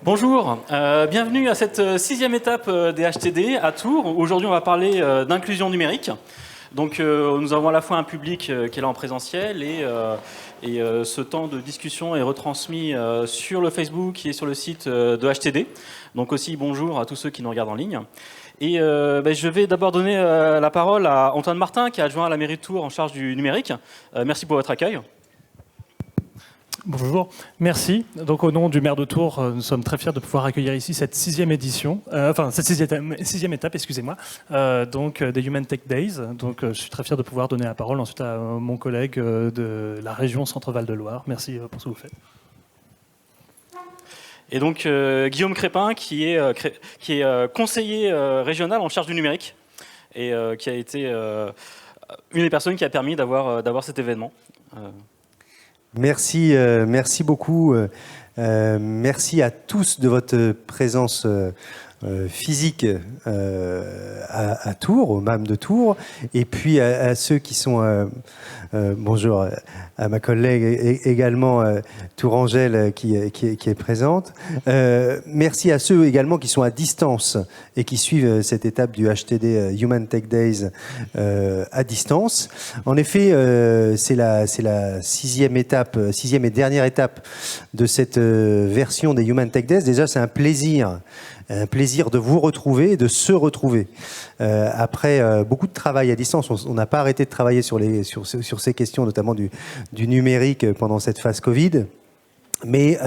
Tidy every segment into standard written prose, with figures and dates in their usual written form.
Bonjour, bienvenue à cette sixième étape des HTD à Tours. Aujourd'hui, on va parler d'inclusion numérique. Donc, nous avons à la fois un public qui est là en présentiel et ce temps de discussion est retransmis sur le Facebook et sur le site de HTD. Donc aussi, bonjour à tous ceux qui nous regardent en ligne. Et je vais d'abord donner la parole à Antoine Martin, qui est adjoint à la mairie de Tours en charge du numérique. Merci pour votre accueil. Bonjour, merci. Donc au nom du maire de Tours, nous sommes très fiers de pouvoir accueillir ici cette sixième édition, cette sixième étape, excusez-moi, des Human Tech Days. Donc je suis très fier de pouvoir donner la parole ensuite à mon collègue de la région Centre-Val de Loire. Merci pour ce que vous faites. Et donc Guillaume Crépin, qui est conseiller régional en charge du numérique et qui a été une des personnes qui a permis d'avoir cet événement. Merci beaucoup. Merci à tous de votre présence physique à Tours, au MAM de Tours, et puis à ceux qui sont... bonjour à ma collègue également, Tourangelle, qui est présente. Merci à ceux également qui sont à distance et qui suivent cette étape du HTD Human Tech Days à distance. En effet, c'est la sixième et dernière étape de cette version des Human Tech Days. Déjà, c'est un plaisir de vous retrouver, de se retrouver. Après beaucoup de travail à distance, on n'a pas arrêté de travailler sur ces questions, notamment du numérique pendant cette phase Covid. Mais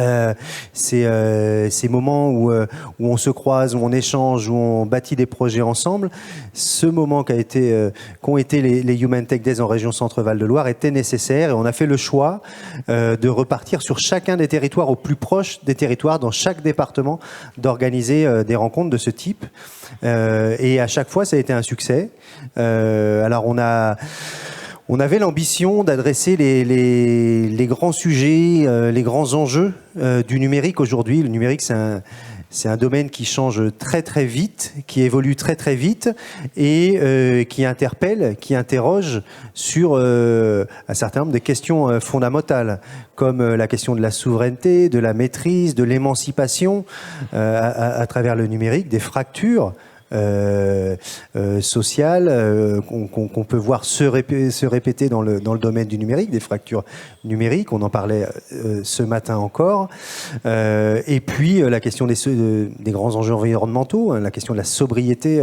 ces moments où on se croise, où on échange, où on bâtit des projets ensemble, ce moment qu'ont été les Human Tech Days en région Centre-Val de Loire était nécessaire, et on a fait le choix de repartir sur chacun des territoires, au plus proche des territoires, dans chaque département, d'organiser des rencontres de ce type. Et à chaque fois, ça a été un succès. Alors on avait l'ambition d'adresser les grands sujets, les grands enjeux du numérique aujourd'hui. Le numérique, c'est un domaine qui change très très vite, qui évolue très très vite et qui interpelle, qui interroge sur un certain nombre de questions fondamentales, comme la question de la souveraineté, de la maîtrise, de l'émancipation à travers le numérique, des fractures sociales qu'on peut voir se répéter dans le domaine du numérique, des fractures numériques, on en parlait ce matin encore, et puis la question des grands enjeux environnementaux, la question de la sobriété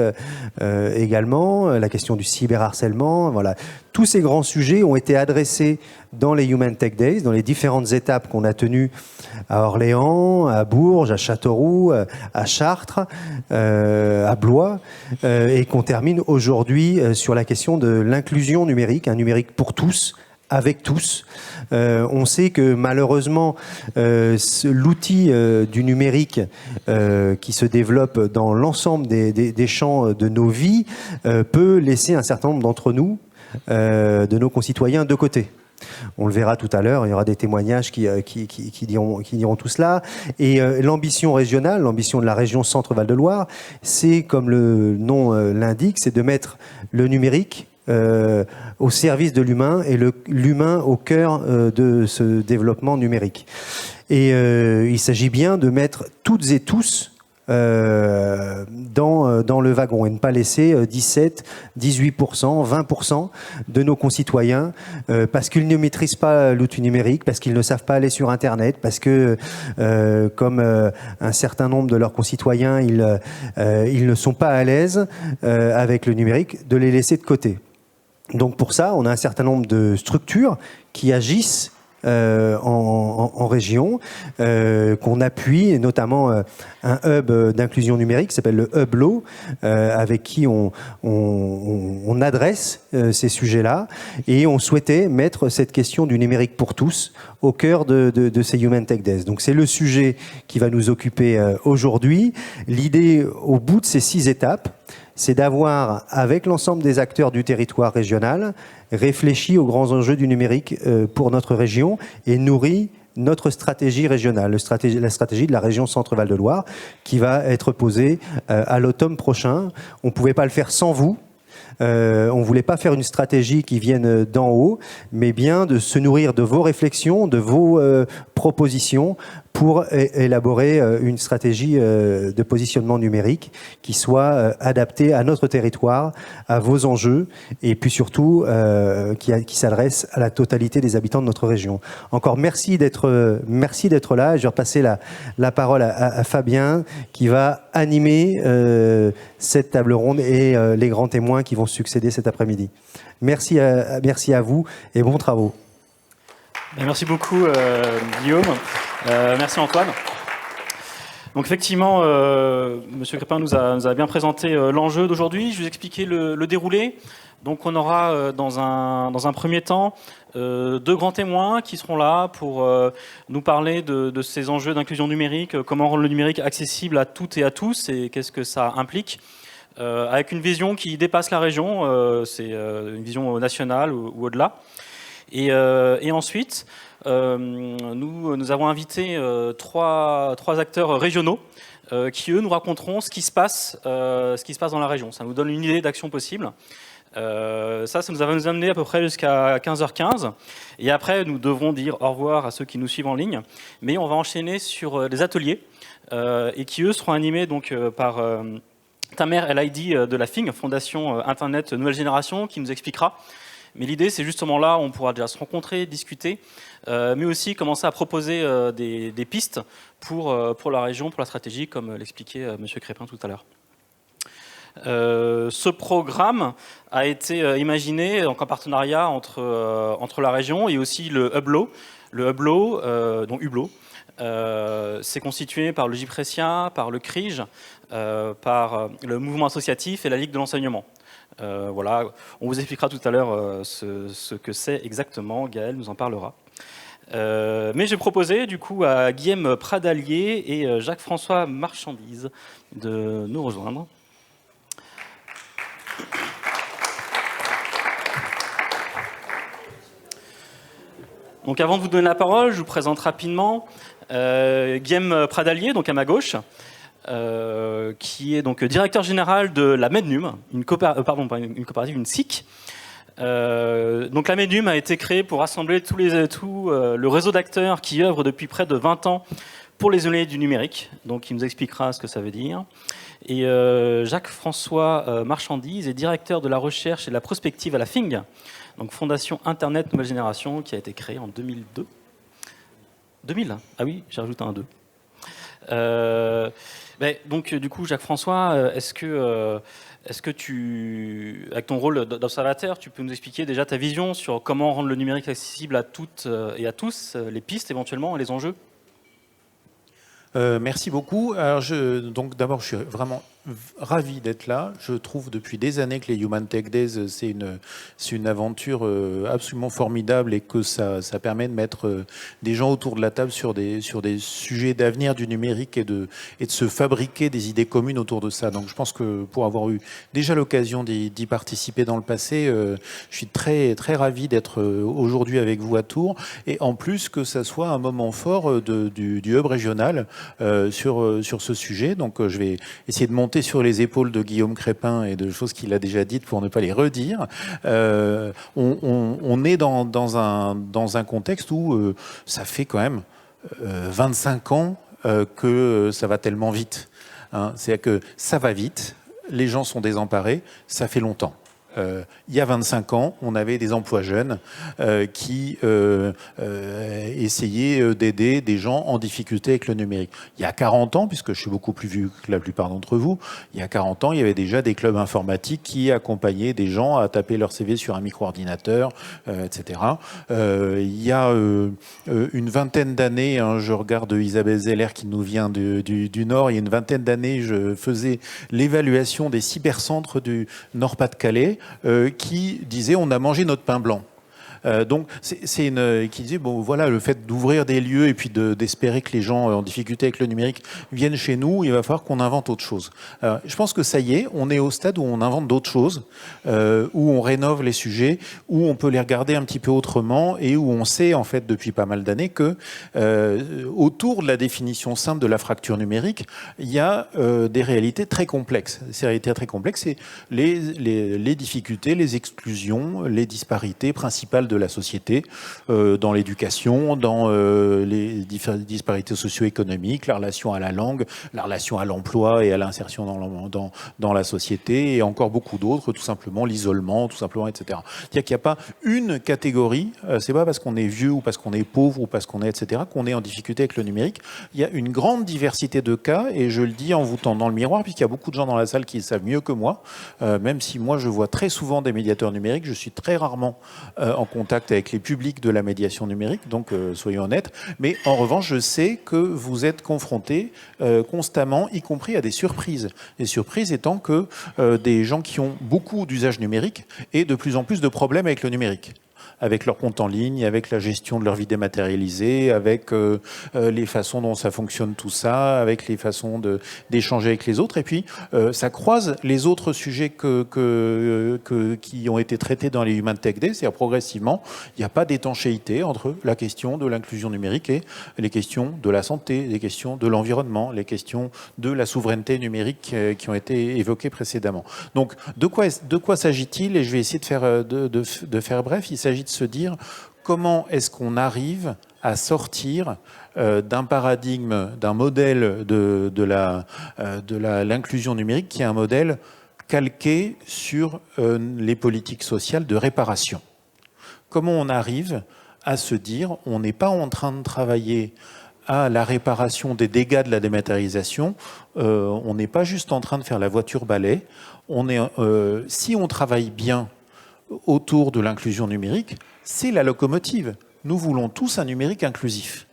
également, la question du cyberharcèlement, voilà. Tous ces grands sujets ont été adressés dans les Human Tech Days, dans les différentes étapes qu'on a tenues à Orléans, à Bourges, à Châteauroux, à Chartres, à Blois, et qu'on termine aujourd'hui sur la question de l'inclusion numérique, un numérique pour tous, avec tous. On sait que malheureusement, l'outil du numérique qui se développe dans l'ensemble des champs de nos vies peut laisser un certain nombre d'entre nous, de nos concitoyens, de côté. On le verra tout à l'heure, il y aura des témoignages qui diront tout cela. Et l'ambition régionale, l'ambition de la région Centre-Val de Loire, c'est, comme le nom l'indique, c'est de mettre le numérique au service de l'humain et l'humain au cœur de ce développement numérique. Et il s'agit bien de mettre toutes et tous dans le wagon et ne pas laisser 17, 18%, 20% de nos concitoyens parce qu'ils ne maîtrisent pas l'outil numérique, parce qu'ils ne savent pas aller sur Internet, parce que comme un certain nombre de leurs concitoyens, ils ne sont pas à l'aise avec le numérique, de les laisser de côté. Donc pour ça, on a un certain nombre de structures qui agissent en région, qu'on appuie, et notamment un hub d'inclusion numérique qui s'appelle le Hub Law, avec qui on adresse ces sujets-là, et on souhaitait mettre cette question du numérique pour tous au cœur de ces Human Tech Days. Donc c'est le sujet qui va nous occuper aujourd'hui. L'idée, au bout de ces 6 étapes, c'est d'avoir, avec l'ensemble des acteurs du territoire régional, réfléchi aux grands enjeux du numérique pour notre région et nourri notre stratégie régionale, la stratégie de la région Centre-Val de Loire, qui va être posée à l'automne prochain. On ne pouvait pas le faire sans vous. On ne voulait pas faire une stratégie qui vienne d'en haut, mais bien de se nourrir de vos réflexions, de vos propositions, pour élaborer une stratégie de positionnement numérique qui soit adaptée à notre territoire, à vos enjeux, et puis surtout qui s'adresse à la totalité des habitants de notre région. Encore merci d'être là. Je vais repasser la parole à Fabien qui va animer cette table ronde et les grands témoins qui vont succéder cet après-midi. Merci à vous et bons travaux. Merci beaucoup Guillaume, merci Antoine. Donc effectivement, Monsieur Crépin nous a bien présenté l'enjeu d'aujourd'hui. Je vais vous expliquer le déroulé. Donc on aura dans un premier temps deux grands témoins qui seront là pour nous parler de ces enjeux d'inclusion numérique, comment rendre le numérique accessible à toutes et à tous et qu'est-ce que ça implique. Avec une vision qui dépasse la région, c'est une vision nationale ou au-delà. Et ensuite, nous avons invité trois acteurs régionaux qui, eux, nous raconteront ce qui se passe dans la région. Ça nous donne une idée d'action possible. Ça nous va nous amener à peu près jusqu'à 15h15. Et après, nous devrons dire au revoir à ceux qui nous suivent en ligne. Mais on va enchaîner sur des ateliers et qui, eux, seront animés donc, par Tamer El Haïdi de la FING, Fondation Internet Nouvelle Génération, qui nous expliquera. Mais l'idée, c'est justement là, on pourra déjà se rencontrer, discuter, mais aussi commencer à proposer des pistes pour la région, pour la stratégie, comme l'expliquait M. Crépin tout à l'heure. Ce programme a été imaginé donc, en partenariat entre la région et aussi le Hublot. Le Hublot, donc Hublot, c'est constitué par le GIPRESSIA, par le CRIJ, par le mouvement associatif et la Ligue de l'enseignement. Voilà, on vous expliquera tout à l'heure ce que c'est exactement, Gaël nous en parlera. Mais j'ai proposé du coup à Guillaume Pradalier et Jacques-François Marchandise de nous rejoindre. Donc avant de vous donner la parole, je vous présente rapidement Guillaume Pradalier, donc à ma gauche. Qui est donc directeur général de la Mednum, une coopérative, une SIC. Donc la Mednum a été créée pour rassembler tout le réseau d'acteurs qui œuvrent depuis près de 20 ans pour les usagers du numérique. Donc il nous expliquera ce que ça veut dire. Et Jacques-François Marchandise est directeur de la recherche et de la prospective à la FING, donc Fondation Internet Nouvelle Génération, qui a été créée en 2002. 2000 ? Ah oui, j'ai rajouté un 2. Donc du coup, Jacques-François, est-ce que tu, avec ton rôle d'observateur, tu peux nous expliquer déjà ta vision sur comment rendre le numérique accessible à toutes et à tous, les pistes éventuellement et les enjeux ? Merci beaucoup. Alors donc d'abord, je suis vraiment ravi d'être là. Je trouve depuis des années que les Human Tech Days, c'est une aventure absolument formidable et que ça permet de mettre des gens autour de la table sur des sujets d'avenir du numérique et de se fabriquer des idées communes autour de ça. Donc je pense que pour avoir eu déjà l'occasion d'y participer dans le passé, je suis très, très ravi d'être aujourd'hui avec vous à Tours et en plus que ça soit un moment fort du hub régional sur ce sujet. Donc je vais essayer de monter sur les épaules de Guillaume Crépin et de choses qu'il a déjà dites pour ne pas les redire. On est dans un contexte où ça fait quand même 25 ans que ça va tellement vite. Hein. C'est-à-dire que ça va vite, les gens sont désemparés, ça fait longtemps. Il y a 25 ans, on avait des emplois jeunes qui essayaient d'aider des gens en difficulté avec le numérique. Il y a 40 ans, puisque je suis beaucoup plus vieux que la plupart d'entre vous, il y a 40 ans, il y avait déjà des clubs informatiques qui accompagnaient des gens à taper leur CV sur un micro-ordinateur, etc. Il y a une vingtaine d'années, hein, je regarde Isabelle Zeller qui nous vient du Nord, il y a une vingtaine d'années, je faisais l'évaluation des cybercentres du Nord-Pas-de-Calais, qui disait on a mangé notre pain blanc. Donc c'est une qui disait bon voilà, le fait d'ouvrir des lieux et puis d'espérer que les gens en difficulté avec le numérique viennent chez nous, il va falloir qu'on invente autre chose. Je pense que ça y est, on est au stade où on invente d'autres choses, où on rénove les sujets, où on peut les regarder un petit peu autrement et où on sait en fait depuis pas mal d'années que autour de la définition simple de la fracture numérique, il y a des réalités très complexes. Ces réalités très complexes, c'est les difficultés, les exclusions, les disparités principales de de la société, dans l'éducation, dans les disparités socio-économiques, la relation à la langue, la relation à l'emploi et à l'insertion dans la société, et encore beaucoup d'autres, tout simplement l'isolement, tout simplement, etc. C'est-à-dire qu'il n'y a pas une catégorie, c'est pas parce qu'on est vieux ou parce qu'on est pauvre ou parce qu'on est, etc., qu'on est en difficulté avec le numérique. Il y a une grande diversité de cas, et je le dis en vous tendant le miroir, puisqu'il y a beaucoup de gens dans la salle qui le savent mieux que moi, même si moi je vois très souvent des médiateurs numériques, je suis très rarement en contact avec les publics de la médiation numérique, donc soyons honnêtes, mais en revanche je sais que vous êtes confrontés constamment, y compris à des surprises. Les surprises étant que des gens qui ont beaucoup d'usages numériques aient de plus en plus de problèmes avec le numérique, avec leur compte en ligne, avec la gestion de leur vie dématérialisée, avec les façons dont ça fonctionne tout ça, avec les façons d'échanger avec les autres. Et puis, ça croise les autres sujets qui ont été traités dans les Human Tech Days. C'est-à-dire progressivement, il n'y a pas d'étanchéité entre la question de l'inclusion numérique et les questions de la santé, les questions de l'environnement, les questions de la souveraineté numérique qui ont été évoquées précédemment. Donc, de quoi s'agit-il? Et je vais essayer de faire bref. Il s'agit de se dire comment est-ce qu'on arrive à sortir d'un paradigme, d'un modèle de l'inclusion numérique qui est un modèle calqué sur les politiques sociales de réparation. Comment on arrive à se dire on n'est pas en train de travailler à la réparation des dégâts de la dématérialisation, on n'est pas juste en train de faire la voiture balai, si on travaille bien autour de l'inclusion numérique, c'est la locomotive. Nous voulons tous un numérique inclusif.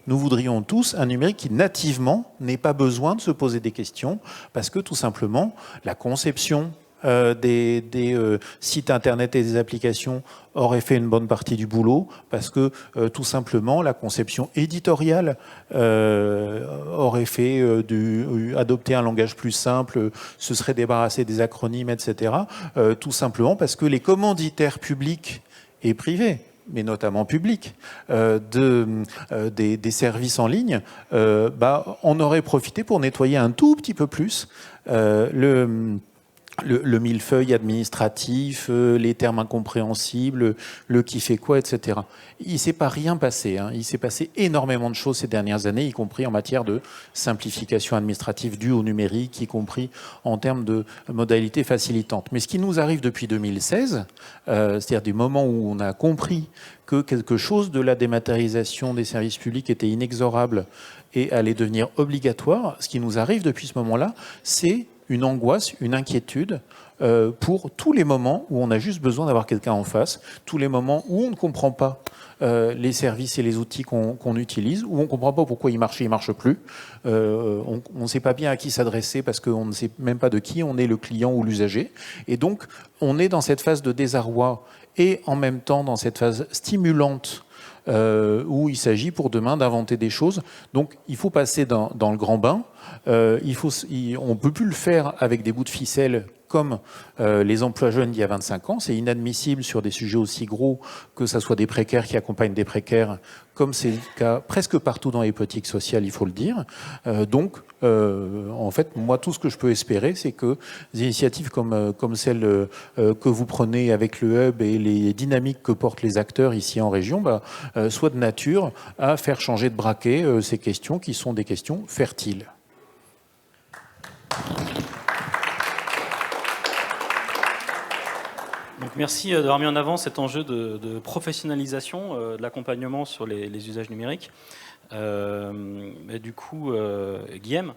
Nous voudrions tous un numérique qui nativement n'ait pas besoin de se poser des questions, parce que tout simplement, la conception des sites internet et des applications aurait fait une bonne partie du boulot, parce que tout simplement la conception éditoriale aurait fait adopter un langage plus simple, se serait débarrassé des acronymes, etc. Tout simplement parce que les commanditaires publics et privés, mais notamment publics, des services en ligne, on aurait profité pour nettoyer un tout petit peu plus le millefeuille administratif, les termes incompréhensibles, le qui fait quoi, etc. Il ne s'est pas rien passé. Il s'est passé énormément de choses ces dernières années, y compris en matière de simplification administrative due au numérique, y compris en termes de modalités facilitantes. Mais ce qui nous arrive depuis 2016, c'est-à-dire du moment où on a compris que quelque chose de la dématérialisation des services publics était inexorable et allait devenir obligatoire, ce qui nous arrive depuis ce moment-là, c'est une angoisse, une inquiétude pour tous les moments où on a juste besoin d'avoir quelqu'un en face, tous les moments où on ne comprend pas les services et les outils qu'on utilise, où on ne comprend pas pourquoi ils marchent et ils ne marchent plus. On ne sait pas bien à qui s'adresser parce qu'on ne sait même pas de qui on est le client ou l'usager. Et donc, on est dans cette phase de désarroi et en même temps dans cette phase stimulante où il s'agit pour demain d'inventer des choses. Donc, il faut passer dans le grand bain. On ne peut plus le faire avec des bouts de ficelle comme les emplois jeunes d'il y a 25 ans. C'est inadmissible sur des sujets aussi gros que ce soit des précaires qui accompagnent des précaires, comme c'est le cas presque partout dans les politiques sociales, il faut le dire. En fait, moi, tout ce que je peux espérer, c'est que des initiatives comme celle que vous prenez avec le Hub et les dynamiques que portent les acteurs ici en région soient de nature à faire changer de braquet ces questions qui sont des questions fertiles. Donc merci d'avoir mis en avant cet enjeu de professionnalisation de l'accompagnement sur les usages numériques. Du coup, Guillaume,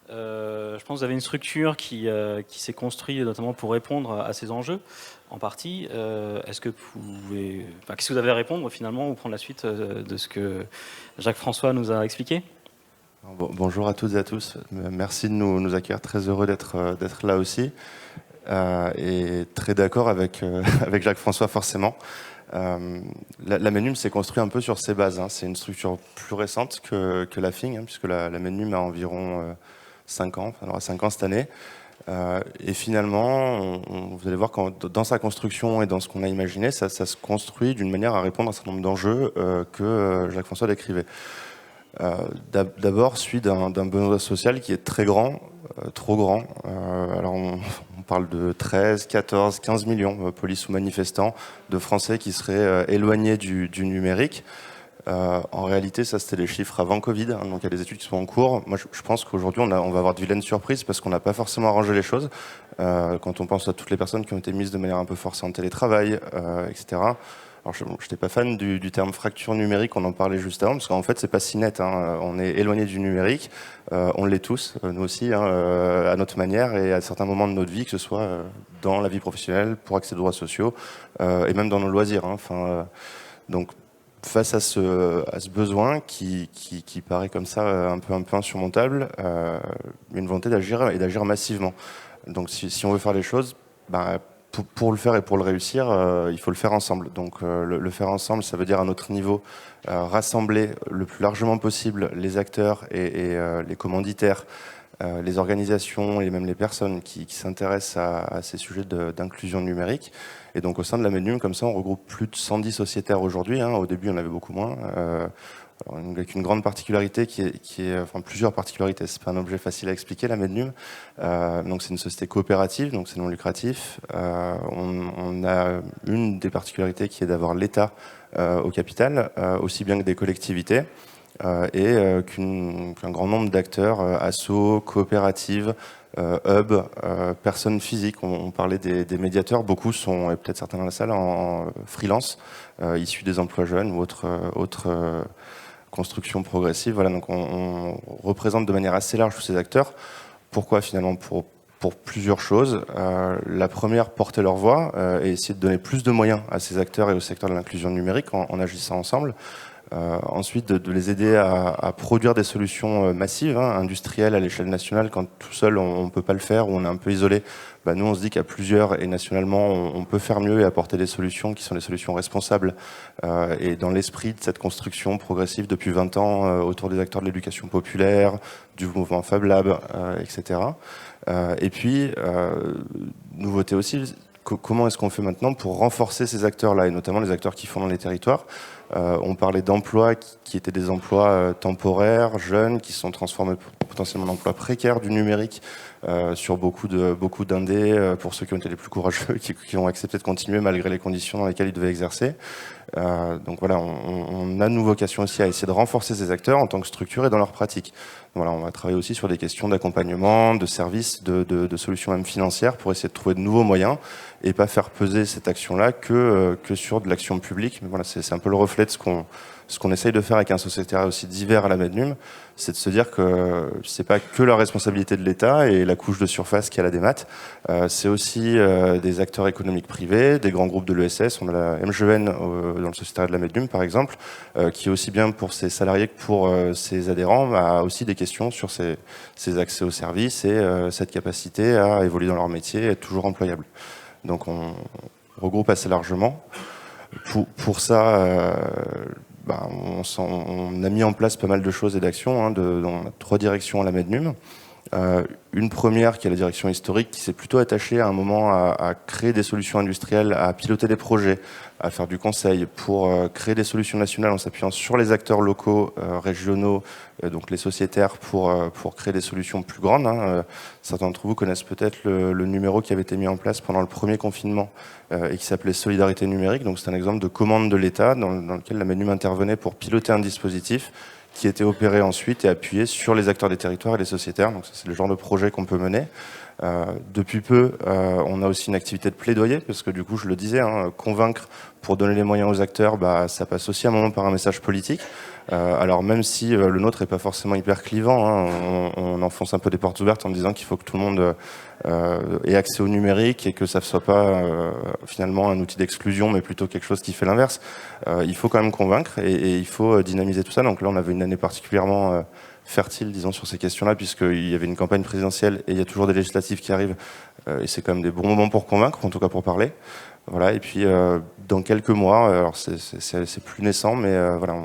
je pense que vous avez une structure qui s'est construite notamment pour répondre à ces enjeux, en partie. Est-ce que qu'est-ce que vous avez à répondre finalement, ou prendre la suite de ce que Jacques-François nous a expliqué ? Bonjour à toutes et à tous. Merci de nous accueillir. Très heureux d'être là aussi. Et très d'accord avec Jacques-François, forcément. La MENUM s'est construite un peu sur ses bases. C'est une structure plus récente que la FING, puisque la MENUM a environ 5 ans, enfin, on aura 5 ans cette année. Et finalement, vous allez voir que dans sa construction et dans ce qu'on a imaginé, ça se construit d'une manière à répondre à un certain nombre d'enjeux que Jacques-François décrivait. D'abord, celui d'un besoin social qui est très grand, trop grand. Alors on parle de 13, 14, 15 millions, police ou manifestants, de Français qui seraient éloignés du numérique. En réalité, ça c'était les chiffres avant Covid, hein, donc il y a des études qui sont en cours. Moi je pense qu'aujourd'hui on va avoir de vilaines surprises parce qu'on n'a pas forcément arrangé les choses. Quand on pense à toutes les personnes qui ont été mises de manière un peu forcée en télétravail, etc. Alors je n'étais pas fan du terme fracture numérique, on en parlait juste avant, parce qu'en fait c'est pas si net, hein. On est éloigné du numérique, on l'est tous, nous aussi, hein, à notre manière et à certains moments de notre vie, que ce soit dans la vie professionnelle, pour accéder aux droits sociaux, et même dans nos loisirs, hein. Enfin, donc face à ce besoin qui paraît comme ça un peu insurmontable, il y a une volonté d'agir et d'agir massivement. Donc si on veut faire les choses, pour le faire et pour le réussir, il faut le faire ensemble. Donc le faire ensemble, ça veut dire à notre niveau rassembler le plus largement possible les acteurs et les commanditaires, les organisations et même les personnes qui s'intéressent à ces sujets d'inclusion numérique. Et donc au sein de la Mednum, comme ça, on regroupe plus de 110 sociétaires aujourd'hui. Hein. Au début, on avait beaucoup moins. Avec une grande particularité enfin plusieurs particularités. C'est pas un objet facile à expliquer, la Mednum. Donc c'est une société coopérative, donc c'est non lucratif. On a une des particularités qui est d'avoir l'État au capital, aussi bien que des collectivités. Qu'un grand nombre d'acteurs, assos, coopératives, hub, personnes physiques. On parlait des médiateurs, beaucoup sont, et peut-être certains dans la salle, en freelance, issus des emplois jeunes ou autres constructions progressives. Voilà, donc on représente de manière assez large tous ces acteurs. Pourquoi finalement? Pour plusieurs choses. La première, porter leur voix et essayer de donner plus de moyens à ces acteurs et au secteur de l'inclusion numérique en agissant ensemble. Ensuite, de les aider à produire des solutions massives, hein, industrielles à l'échelle nationale. Quand tout seul, on ne peut pas le faire ou on est un peu isolé, nous, on se dit qu'à plusieurs et nationalement, on peut faire mieux et apporter des solutions qui sont des solutions responsables et dans l'esprit de cette construction progressive depuis 20 ans autour des acteurs de l'éducation populaire, du mouvement Fab Lab, etc. Et puis, nouveauté aussi, comment est-ce qu'on fait maintenant pour renforcer ces acteurs-là, et notamment les acteurs qui font dans les territoires. On parlait d'emplois qui étaient des emplois temporaires, jeunes, qui se sont transformés potentiellement en emplois précaires du numérique sur beaucoup d'indés, pour ceux qui ont été les plus courageux, qui ont accepté de continuer malgré les conditions dans lesquelles ils devaient exercer. Donc voilà, on a nous vocation aussi à essayer de renforcer ces acteurs en tant que structure et dans leur pratique. Voilà, on va travailler aussi sur des questions d'accompagnement, de services, de solutions même financières pour essayer de trouver de nouveaux moyens et pas faire peser cette action-là que sur de l'action publique. Mais voilà, c'est un peu le reflet de ce qu'on essaye de faire avec un sociétaire aussi divers à la Mednum, c'est de se dire que c'est pas que la responsabilité de l'État et la couche de surface qui a la démat, c'est aussi des acteurs économiques privés, des grands groupes de l'ESS. On a la MGN dans le sociétaire de la Mednum par exemple, qui est aussi bien pour ses salariés que pour ses adhérents, a aussi des questions sur ses accès aux services et cette capacité à évoluer dans leur métier et être toujours employable. Donc on regroupe assez largement. Pour ça, on a mis en place pas mal de choses et d'actions. On a 3 directions à la Mednum. Une première qui est la direction historique, qui s'est plutôt attachée à un moment à créer des solutions industrielles, à piloter des projets, à faire du conseil pour créer des solutions nationales en s'appuyant sur les acteurs locaux, régionaux, donc les sociétaires pour créer des solutions plus grandes. Certains d'entre vous connaissent peut-être le numéro qui avait été mis en place pendant le premier confinement et qui s'appelait Solidarité numérique. Donc c'est un exemple de commande de l'État dans lequel la Mednum intervenait pour piloter un dispositif qui était opéré ensuite et appuyé sur les acteurs des territoires et les sociétaires. Donc c'est le genre de projet qu'on peut mener. Depuis peu, on a aussi une activité de plaidoyer, parce que du coup, je le disais, convaincre pour donner les moyens aux acteurs, ça passe aussi à un moment par un message politique. Alors même si le nôtre n'est pas forcément hyper clivant, on enfonce un peu des portes ouvertes en disant qu'il faut que tout le monde ait accès au numérique et que ça ne soit pas finalement un outil d'exclusion, mais plutôt quelque chose qui fait l'inverse. Il faut quand même convaincre et il faut dynamiser tout ça. Donc là, on avait une année particulièrement fertile, disons, sur ces questions-là, puisqu'il y avait une campagne présidentielle et il y a toujours des législatives qui arrivent, et c'est quand même des bons moments pour convaincre, en tout cas pour parler. Voilà, et puis dans quelques mois, alors c'est plus naissant, mais voilà,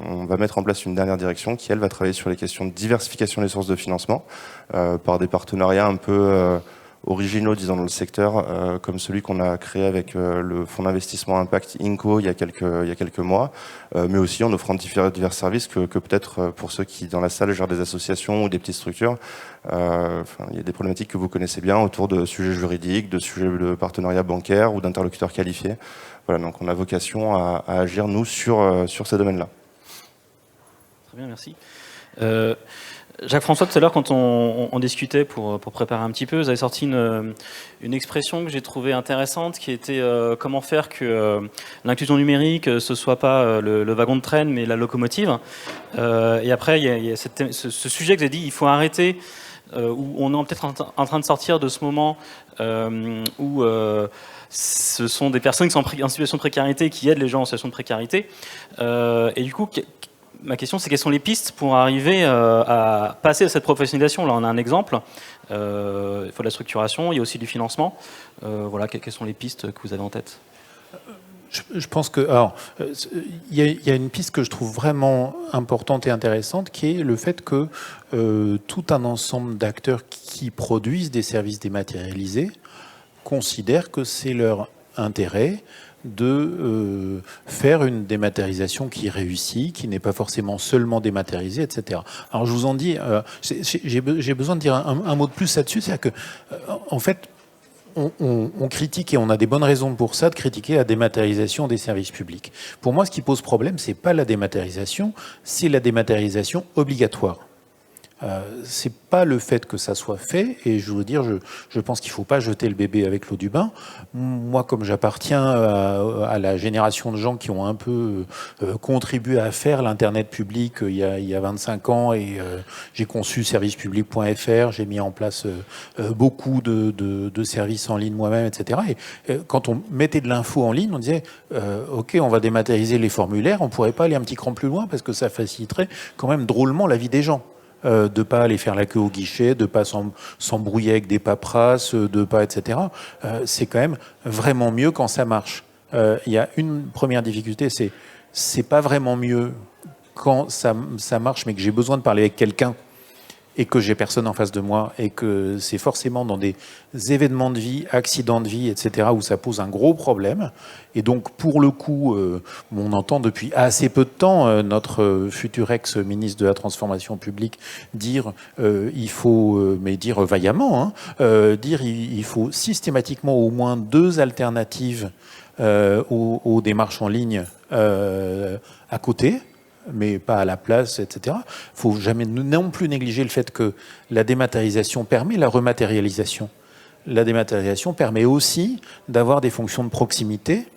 on va mettre en place une dernière direction qui, elle, va travailler sur les questions de diversification des sources de financement par des partenariats un peu originaux, disons, dans le secteur, comme celui qu'on a créé avec le fonds d'investissement Impact Inco il y a quelques mois, mais aussi en offrant divers services que peut-être pour ceux qui, dans la salle, gèrent des associations ou des petites structures, il y a des problématiques que vous connaissez bien autour de sujets juridiques, de sujets de partenariat bancaire ou d'interlocuteurs qualifiés. Voilà, donc on a vocation à agir, nous, sur ces domaines-là. Très bien, merci. Jacques-François, tout à l'heure, quand on discutait pour préparer un petit peu, vous avez sorti une expression que j'ai trouvée intéressante, qui était comment faire que l'inclusion numérique, ce soit pas le wagon de train, mais la locomotive. Et après, il y a ce sujet que vous avez dit, il faut arrêter, où on est peut-être en train de sortir de ce moment où ce sont des personnes qui sont en situation de précarité, qui aident les gens en situation de précarité. Et du coup, ma question, c'est quelles sont les pistes pour arriver à passer à cette professionnalisation? Là, on a un exemple. Il faut de la structuration, il y a aussi du financement. Voilà, quelles sont les pistes que vous avez en tête? Je pense que, alors, il y a une piste que je trouve vraiment importante et intéressante, qui est le fait que tout un ensemble d'acteurs qui produisent des services dématérialisés considèrent que c'est leur intérêt de faire une dématérialisation qui réussit, qui n'est pas forcément seulement dématérialisée, etc. Alors je vous en dis, j'ai besoin de dire un mot de plus là-dessus, c'est-à-dire que, en fait, on critique, et on a des bonnes raisons pour ça, de critiquer la dématérialisation des services publics. Pour moi, ce qui pose problème, c'est pas la dématérialisation, c'est la dématérialisation obligatoire. C'est pas le fait que ça soit fait, et je veux dire, je pense qu'il faut pas jeter le bébé avec l'eau du bain. Moi, comme j'appartiens à la génération de gens qui ont un peu contribué à faire l'internet public il y a 25 ans, et j'ai conçu servicepublic.fr, j'ai mis en place beaucoup de services en ligne moi-même, etc. Et quand on mettait de l'info en ligne, on disait ok, on va dématérialiser les formulaires, on pourrait pas aller un petit cran plus loin parce que ça faciliterait quand même drôlement la vie des gens. De pas aller faire la queue au guichet, de pas s'embrouiller avec des paperasses, de pas, etc. C'est quand même vraiment mieux quand ça marche. Il y a une première difficulté, c'est pas vraiment mieux quand ça marche, mais que j'ai besoin de parler avec quelqu'un et que j'ai personne en face de moi, et que c'est forcément dans des événements de vie, accidents de vie, etc., où ça pose un gros problème. Et donc, pour le coup, on entend depuis assez peu de temps notre futur ex-ministre de la Transformation publique dire il faut, mais dire vaillamment, dire il faut systématiquement au moins 2 alternatives aux démarches en ligne à côté, mais pas à la place, etc. Il ne faut jamais non plus négliger le fait que la dématérialisation permet la rematérialisation. La dématérialisation permet aussi d'avoir des fonctions de proximité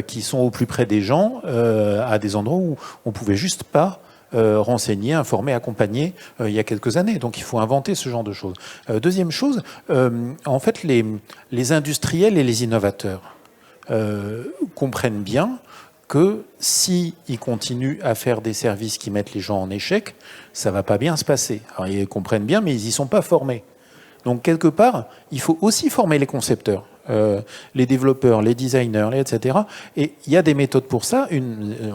qui sont au plus près des gens, à des endroits où on ne pouvait juste pas renseigner, informer, accompagner il y a quelques années. Donc il faut inventer ce genre de choses. Deuxième chose, en fait, les industriels et les innovateurs comprennent bien que s'ils continuent à faire des services qui mettent les gens en échec, ça va pas bien se passer. Alors ils comprennent bien, mais ils y sont pas formés. Donc quelque part, il faut aussi former les concepteurs, les développeurs, les designers, etc. Et il y a des méthodes pour ça.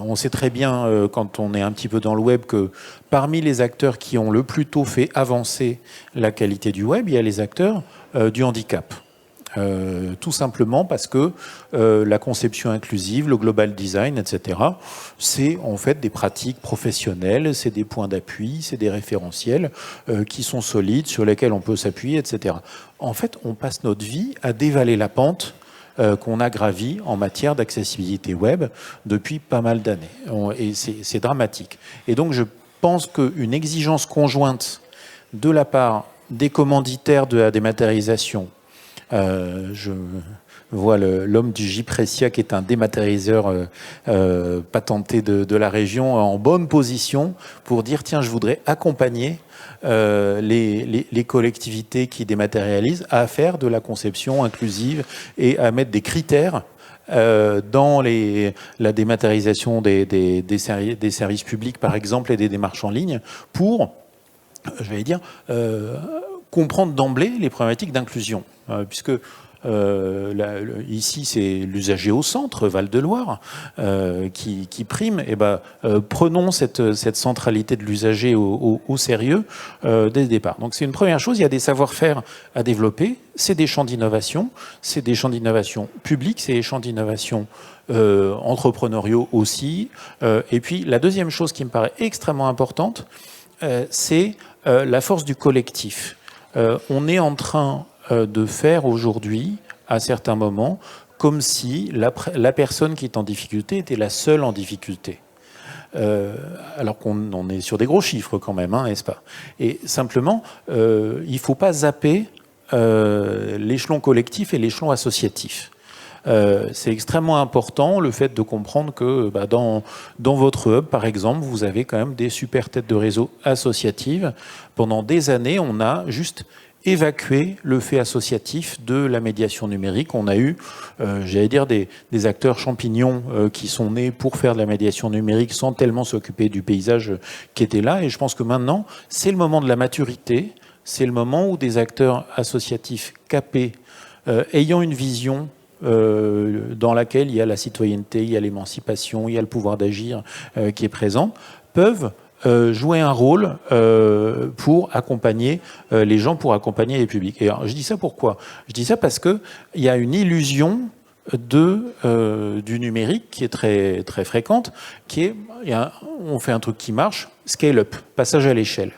On sait très bien, quand on est un petit peu dans le web, que parmi les acteurs qui ont le plus tôt fait avancer la qualité du web, il y a les acteurs du handicap. Tout simplement parce que la conception inclusive, le global design, etc., c'est en fait des pratiques professionnelles, c'est des points d'appui, c'est des référentiels qui sont solides, sur lesquels on peut s'appuyer, etc. En fait, on passe notre vie à dévaler la pente qu'on a gravie en matière d'accessibilité web depuis pas mal d'années. Et c'est dramatique. Et donc, je pense qu'une exigence conjointe de la part des commanditaires de la dématérialisation, je vois l'homme du J-Precia, qui est un dématérialiseur patenté de la région, en bonne position pour dire tiens, je voudrais accompagner les collectivités qui dématérialisent à faire de la conception inclusive et à mettre des critères dans la dématérialisation des services publics, par exemple, et des démarches en ligne, pour, je vais dire, comprendre d'emblée les problématiques d'inclusion, puisque ici, c'est l'usager au centre, Val-de-Loire, qui prime. Et prenons cette centralité de l'usager au sérieux dès le départ. Donc, c'est une première chose. Il y a des savoir-faire à développer. C'est des champs d'innovation. C'est des champs d'innovation publics. C'est des champs d'innovation entrepreneuriaux aussi. Et puis, la deuxième chose qui me paraît extrêmement importante, c'est la force du collectif. On est en train de faire aujourd'hui, à certains moments, comme si la personne qui est en difficulté était la seule en difficulté. Alors qu'on est sur des gros chiffres quand même, hein, n'est-ce pas? Et simplement, il ne faut pas zapper l'échelon collectif et l'échelon associatif. C'est extrêmement important le fait de comprendre que dans votre hub, par exemple, vous avez quand même des super têtes de réseau associatives. Pendant des années, on a juste évacué le fait associatif de la médiation numérique. On a eu, j'allais dire, des acteurs champignons qui sont nés pour faire de la médiation numérique sans tellement s'occuper du paysage qui était là. Et je pense que maintenant, c'est le moment de la maturité. C'est le moment où des acteurs associatifs capés, ayant une vision dans laquelle il y a la citoyenneté, il y a l'émancipation, il y a le pouvoir d'agir qui est présent, peuvent jouer un rôle pour accompagner les gens, pour accompagner les publics. Et alors, je dis ça pourquoi? Je dis ça parce qu'il y a une illusion du numérique qui est très, très fréquente, qui est, on fait un truc qui marche, scale up, passage à l'échelle.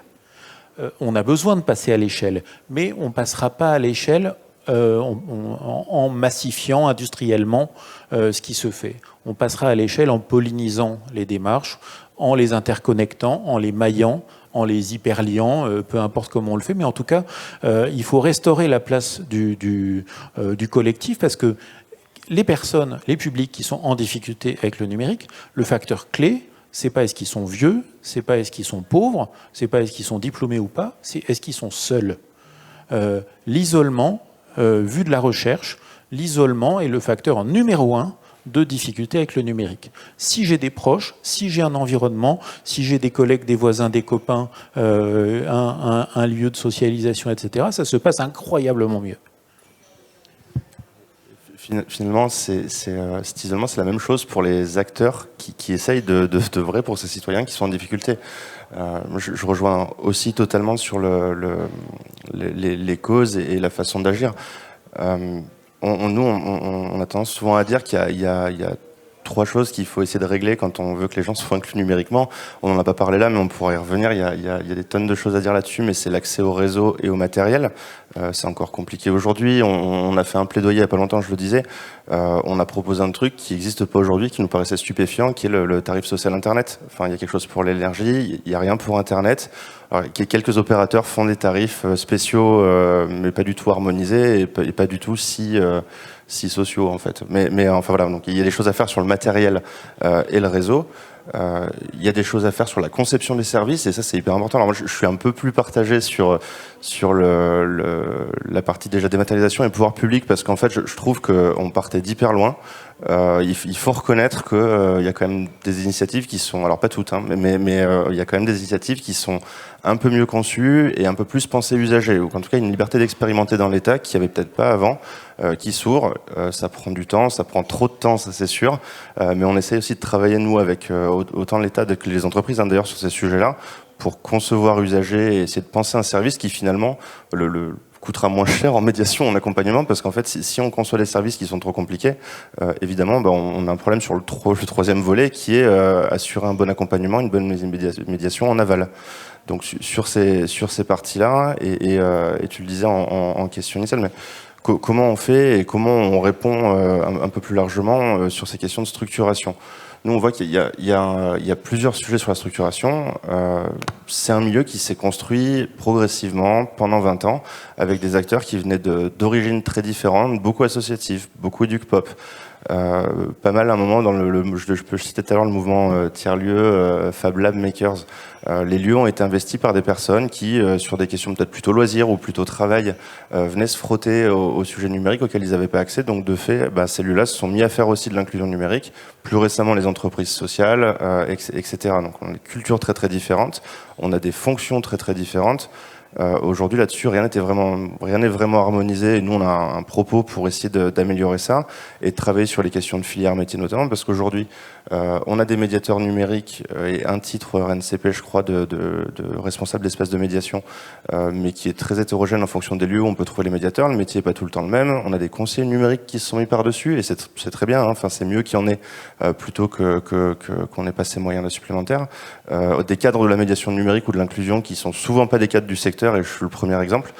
On a besoin de passer à l'échelle, mais on ne passera pas à l'échelle en massifiant industriellement ce qui se fait. On passera à l'échelle en pollinisant les démarches, en les interconnectant, en les maillant, en les hyperliant, peu importe comment on le fait, mais en tout cas, il faut restaurer la place du collectif, parce que les personnes, les publics qui sont en difficulté avec le numérique, le facteur clé, c'est pas est-ce qu'ils sont vieux, c'est pas est-ce qu'ils sont pauvres, c'est pas est-ce qu'ils sont diplômés ou pas, c'est est-ce qu'ils sont seuls. L'isolement, vu de la recherche, l'isolement est le facteur numéro 1 de difficulté avec le numérique. Si j'ai des proches, si j'ai un environnement, si j'ai des collègues, des voisins, des copains, un lieu de socialisation, etc., ça se passe incroyablement mieux. Finalement, cet isolement, c'est la même chose pour les acteurs qui essayent d'œuvrer pour ces citoyens qui sont en difficulté. Je rejoins aussi totalement sur les causes et la façon d'agir. On a tendance souvent à dire qu'il y a 3 choses qu'il faut essayer de régler quand on veut que les gens soient inclus numériquement. On n'en a pas parlé là, mais on pourra y revenir. Il y a des tonnes de choses à dire là-dessus, mais c'est l'accès au réseau et au matériel. C'est encore compliqué aujourd'hui. On a fait un plaidoyer il n'y a pas longtemps, je le disais. On a proposé un truc qui n'existe pas aujourd'hui, qui nous paraissait stupéfiant, qui est le tarif social Internet. Enfin, il y a quelque chose pour l'énergie, il n'y a rien pour Internet. Alors, quelques opérateurs font des tarifs spéciaux, mais pas du tout harmonisés et pas du tout si sociaux en fait. Mais enfin voilà, donc il y a des choses à faire sur le matériel et le réseau. Il y a des choses à faire sur la conception des services et ça c'est hyper important. Alors moi je suis un peu plus partagé sur la partie déjà dématérialisation et pouvoir public parce qu'en fait je trouve qu'on partait d'hyper loin. Il faut reconnaître qu'il y a quand même des initiatives qui sont, alors pas toutes, hein, mais il y a quand même des initiatives qui sont un peu mieux conçues et un peu plus pensées usagers, ou en tout cas une liberté d'expérimenter dans l'État qui n'y avait peut-être pas avant, qui s'ouvre. Ça prend du temps, ça prend trop de temps, ça c'est sûr, mais on essaie aussi de travailler nous avec autant l'État que les entreprises, hein, d'ailleurs sur ces sujets-là, pour concevoir usager et essayer de penser un service qui finalement coûtera moins cher en médiation, en accompagnement, parce qu'en fait, si on conçoit des services qui sont trop compliqués, évidemment, on a un problème sur le troisième volet, qui est assurer un bon accompagnement, une bonne médiation en aval. Donc sur ces parties-là, et tu le disais en question initiale, mais comment on fait et comment on répond un peu plus largement sur ces questions de structuration. Nous, on voit qu'il y a plusieurs sujets sur la structuration. C'est un milieu qui s'est construit progressivement pendant 20 ans avec des acteurs qui venaient d'origines très différentes, beaucoup associatifs, beaucoup éduc-pop. Pas mal à un moment dans je peux citer tout à l'heure le mouvement tiers-lieux, Fab Lab Makers. Les lieux ont été investis par des personnes qui, sur des questions peut-être plutôt loisirs ou plutôt travail, venaient se frotter au sujet numérique auquel ils n'avaient pas accès. Donc de fait, ces lieux-là se sont mis à faire aussi de l'inclusion numérique. Plus récemment, les entreprises sociales, etc. Donc on a des cultures très très différentes, on a des fonctions très très différentes. Aujourd'hui, là-dessus, rien n'est vraiment harmonisé. Et nous, on a un propos pour essayer d'améliorer ça et de travailler sur les questions de filière métier notamment, parce qu'aujourd'hui, on a des médiateurs numériques et un titre RNCP, je crois, de responsable d'espace de médiation, mais qui est très hétérogène en fonction des lieux où on peut trouver les médiateurs. Le métier n'est pas tout le temps le même. On a des conseillers numériques qui se sont mis par-dessus, et c'est très bien. Hein. Enfin, c'est mieux qu'il y en ait plutôt qu'on n'ait pas ces moyens-là supplémentaires. Des cadres de la médiation numérique ou de l'inclusion qui sont souvent pas des cadres du secteur, et je suis le premier exemple.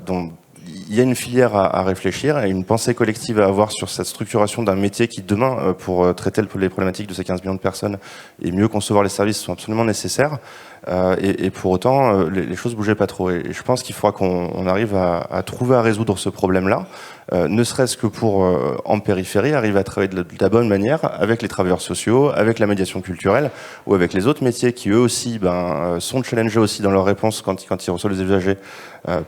Donc, il y a une filière à réfléchir et une pensée collective à avoir sur cette structuration d'un métier qui, demain, pour traiter les problématiques de ces 15 millions de personnes et mieux concevoir les services, sont absolument nécessaires. Et pour autant, les choses bougeaient pas trop. Et je pense qu'il faudra qu'on arrive à trouver à résoudre ce problème-là, ne serait-ce que pour, en périphérie, arriver à travailler de la bonne manière avec les travailleurs sociaux, avec la médiation culturelle ou avec les autres métiers qui, eux aussi, sont challengés aussi dans leur réponse quand ils reçoivent les usagers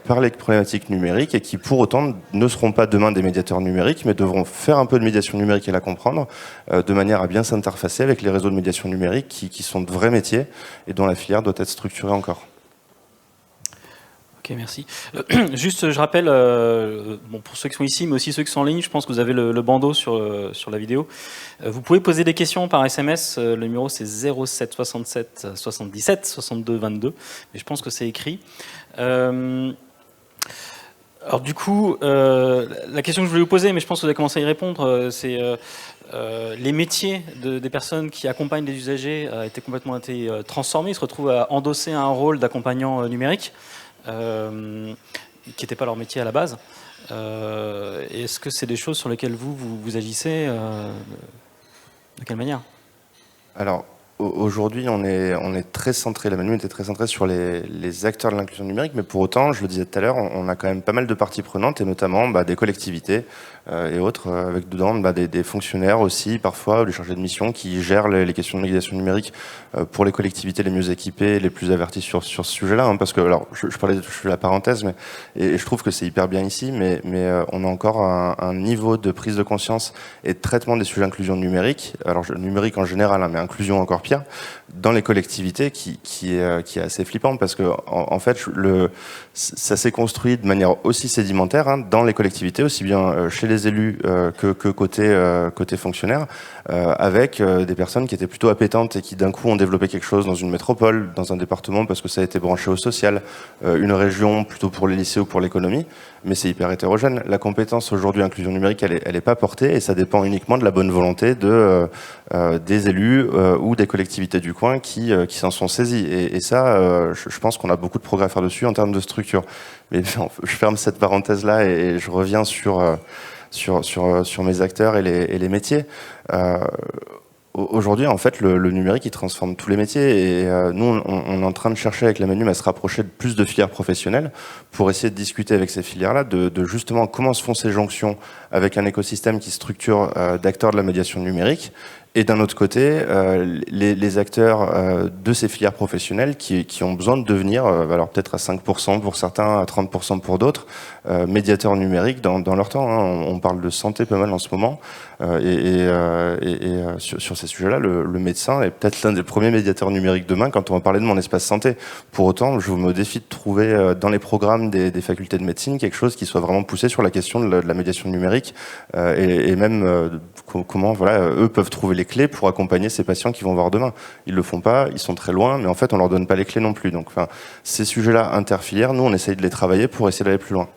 par les problématiques numériques et qui, pour autant, ne seront pas demain des médiateurs numériques, mais devront faire un peu de médiation numérique et la comprendre de manière à bien s'interfacer avec les réseaux de médiation numérique qui sont de vrais métiers et dont la filière doit être structurée encore. Ok, merci. Juste, je rappelle, pour ceux qui sont ici, mais aussi ceux qui sont en ligne, je pense que vous avez le bandeau sur la vidéo. Vous pouvez poser des questions par SMS. Le numéro, c'est 07 67 77 62 22. Mais je pense que c'est écrit. Alors du coup, la question que je voulais vous poser, mais je pense que vous avez commencé à y répondre, c'est les métiers des personnes qui accompagnent les usagers étaient complètement transformés. Ils se retrouvent à endosser un rôle d'accompagnant numérique qui n'était pas leur métier à la base. Est-ce que c'est des choses sur lesquelles vous agissez de quelle manière? Alors, aujourd'hui, on est très centré, la Manu était très centrée sur les acteurs de l'inclusion numérique, mais pour autant, je le disais tout à l'heure, on a quand même pas mal de parties prenantes, et notamment des collectivités et autres, avec dedans des fonctionnaires aussi, parfois, des chargés de mission qui gèrent les questions de médiation numérique pour les collectivités les mieux équipées, les plus averties sur ce sujet-là, hein, parce que, alors, je fais la parenthèse, et je trouve que c'est hyper bien ici, mais on a encore un niveau de prise de conscience et de traitement des sujets d'inclusion numérique, alors numérique en général, hein, mais inclusion encore pire, dans les collectivités qui est assez flippant parce que en fait ça s'est construit de manière aussi sédimentaire hein, dans les collectivités, aussi bien chez les élus que côté fonctionnaires, avec des personnes qui étaient plutôt appétentes et qui d'un coup ont développé quelque chose dans une métropole, dans un département parce que ça a été branché au social, une région plutôt pour les lycées ou pour l'économie, mais c'est hyper hétérogène. La compétence aujourd'hui inclusion numérique, elle est pas portée et ça dépend uniquement de la bonne volonté des élus ou des collectivités du coin qui s'en sont saisis. Et ça, je pense qu'on a beaucoup de progrès à faire dessus en termes de structure. Mais je ferme cette parenthèse-là et je reviens sur mes acteurs et les métiers. Aujourd'hui, en fait, le numérique, il transforme tous les métiers et nous, on est en train de chercher avec la Manu à se rapprocher de plus de filières professionnelles pour essayer de discuter avec ces filières-là de justement comment se font ces jonctions avec un écosystème qui structure d'acteurs de la médiation numérique. Et d'un autre côté, les acteurs de ces filières professionnelles qui ont besoin de devenir, alors peut-être à 5% pour certains, à 30% pour d'autres, médiateurs numériques dans leur temps. Hein. On parle de santé pas mal en ce moment. Sur ces sujets-là, le médecin est peut-être l'un des premiers médiateurs numériques demain quand on va parler de mon espace santé. Pour autant, je me défie de trouver dans les programmes des facultés de médecine quelque chose qui soit vraiment poussé sur la question de la médiation numérique et même comment eux peuvent trouver les clés pour accompagner ces patients qui vont voir demain. Ils le font pas, ils sont très loin, mais en fait, on leur donne pas les clés non plus. Donc, ces sujets-là interfilières, nous, on essaye de les travailler pour essayer d'aller plus loin.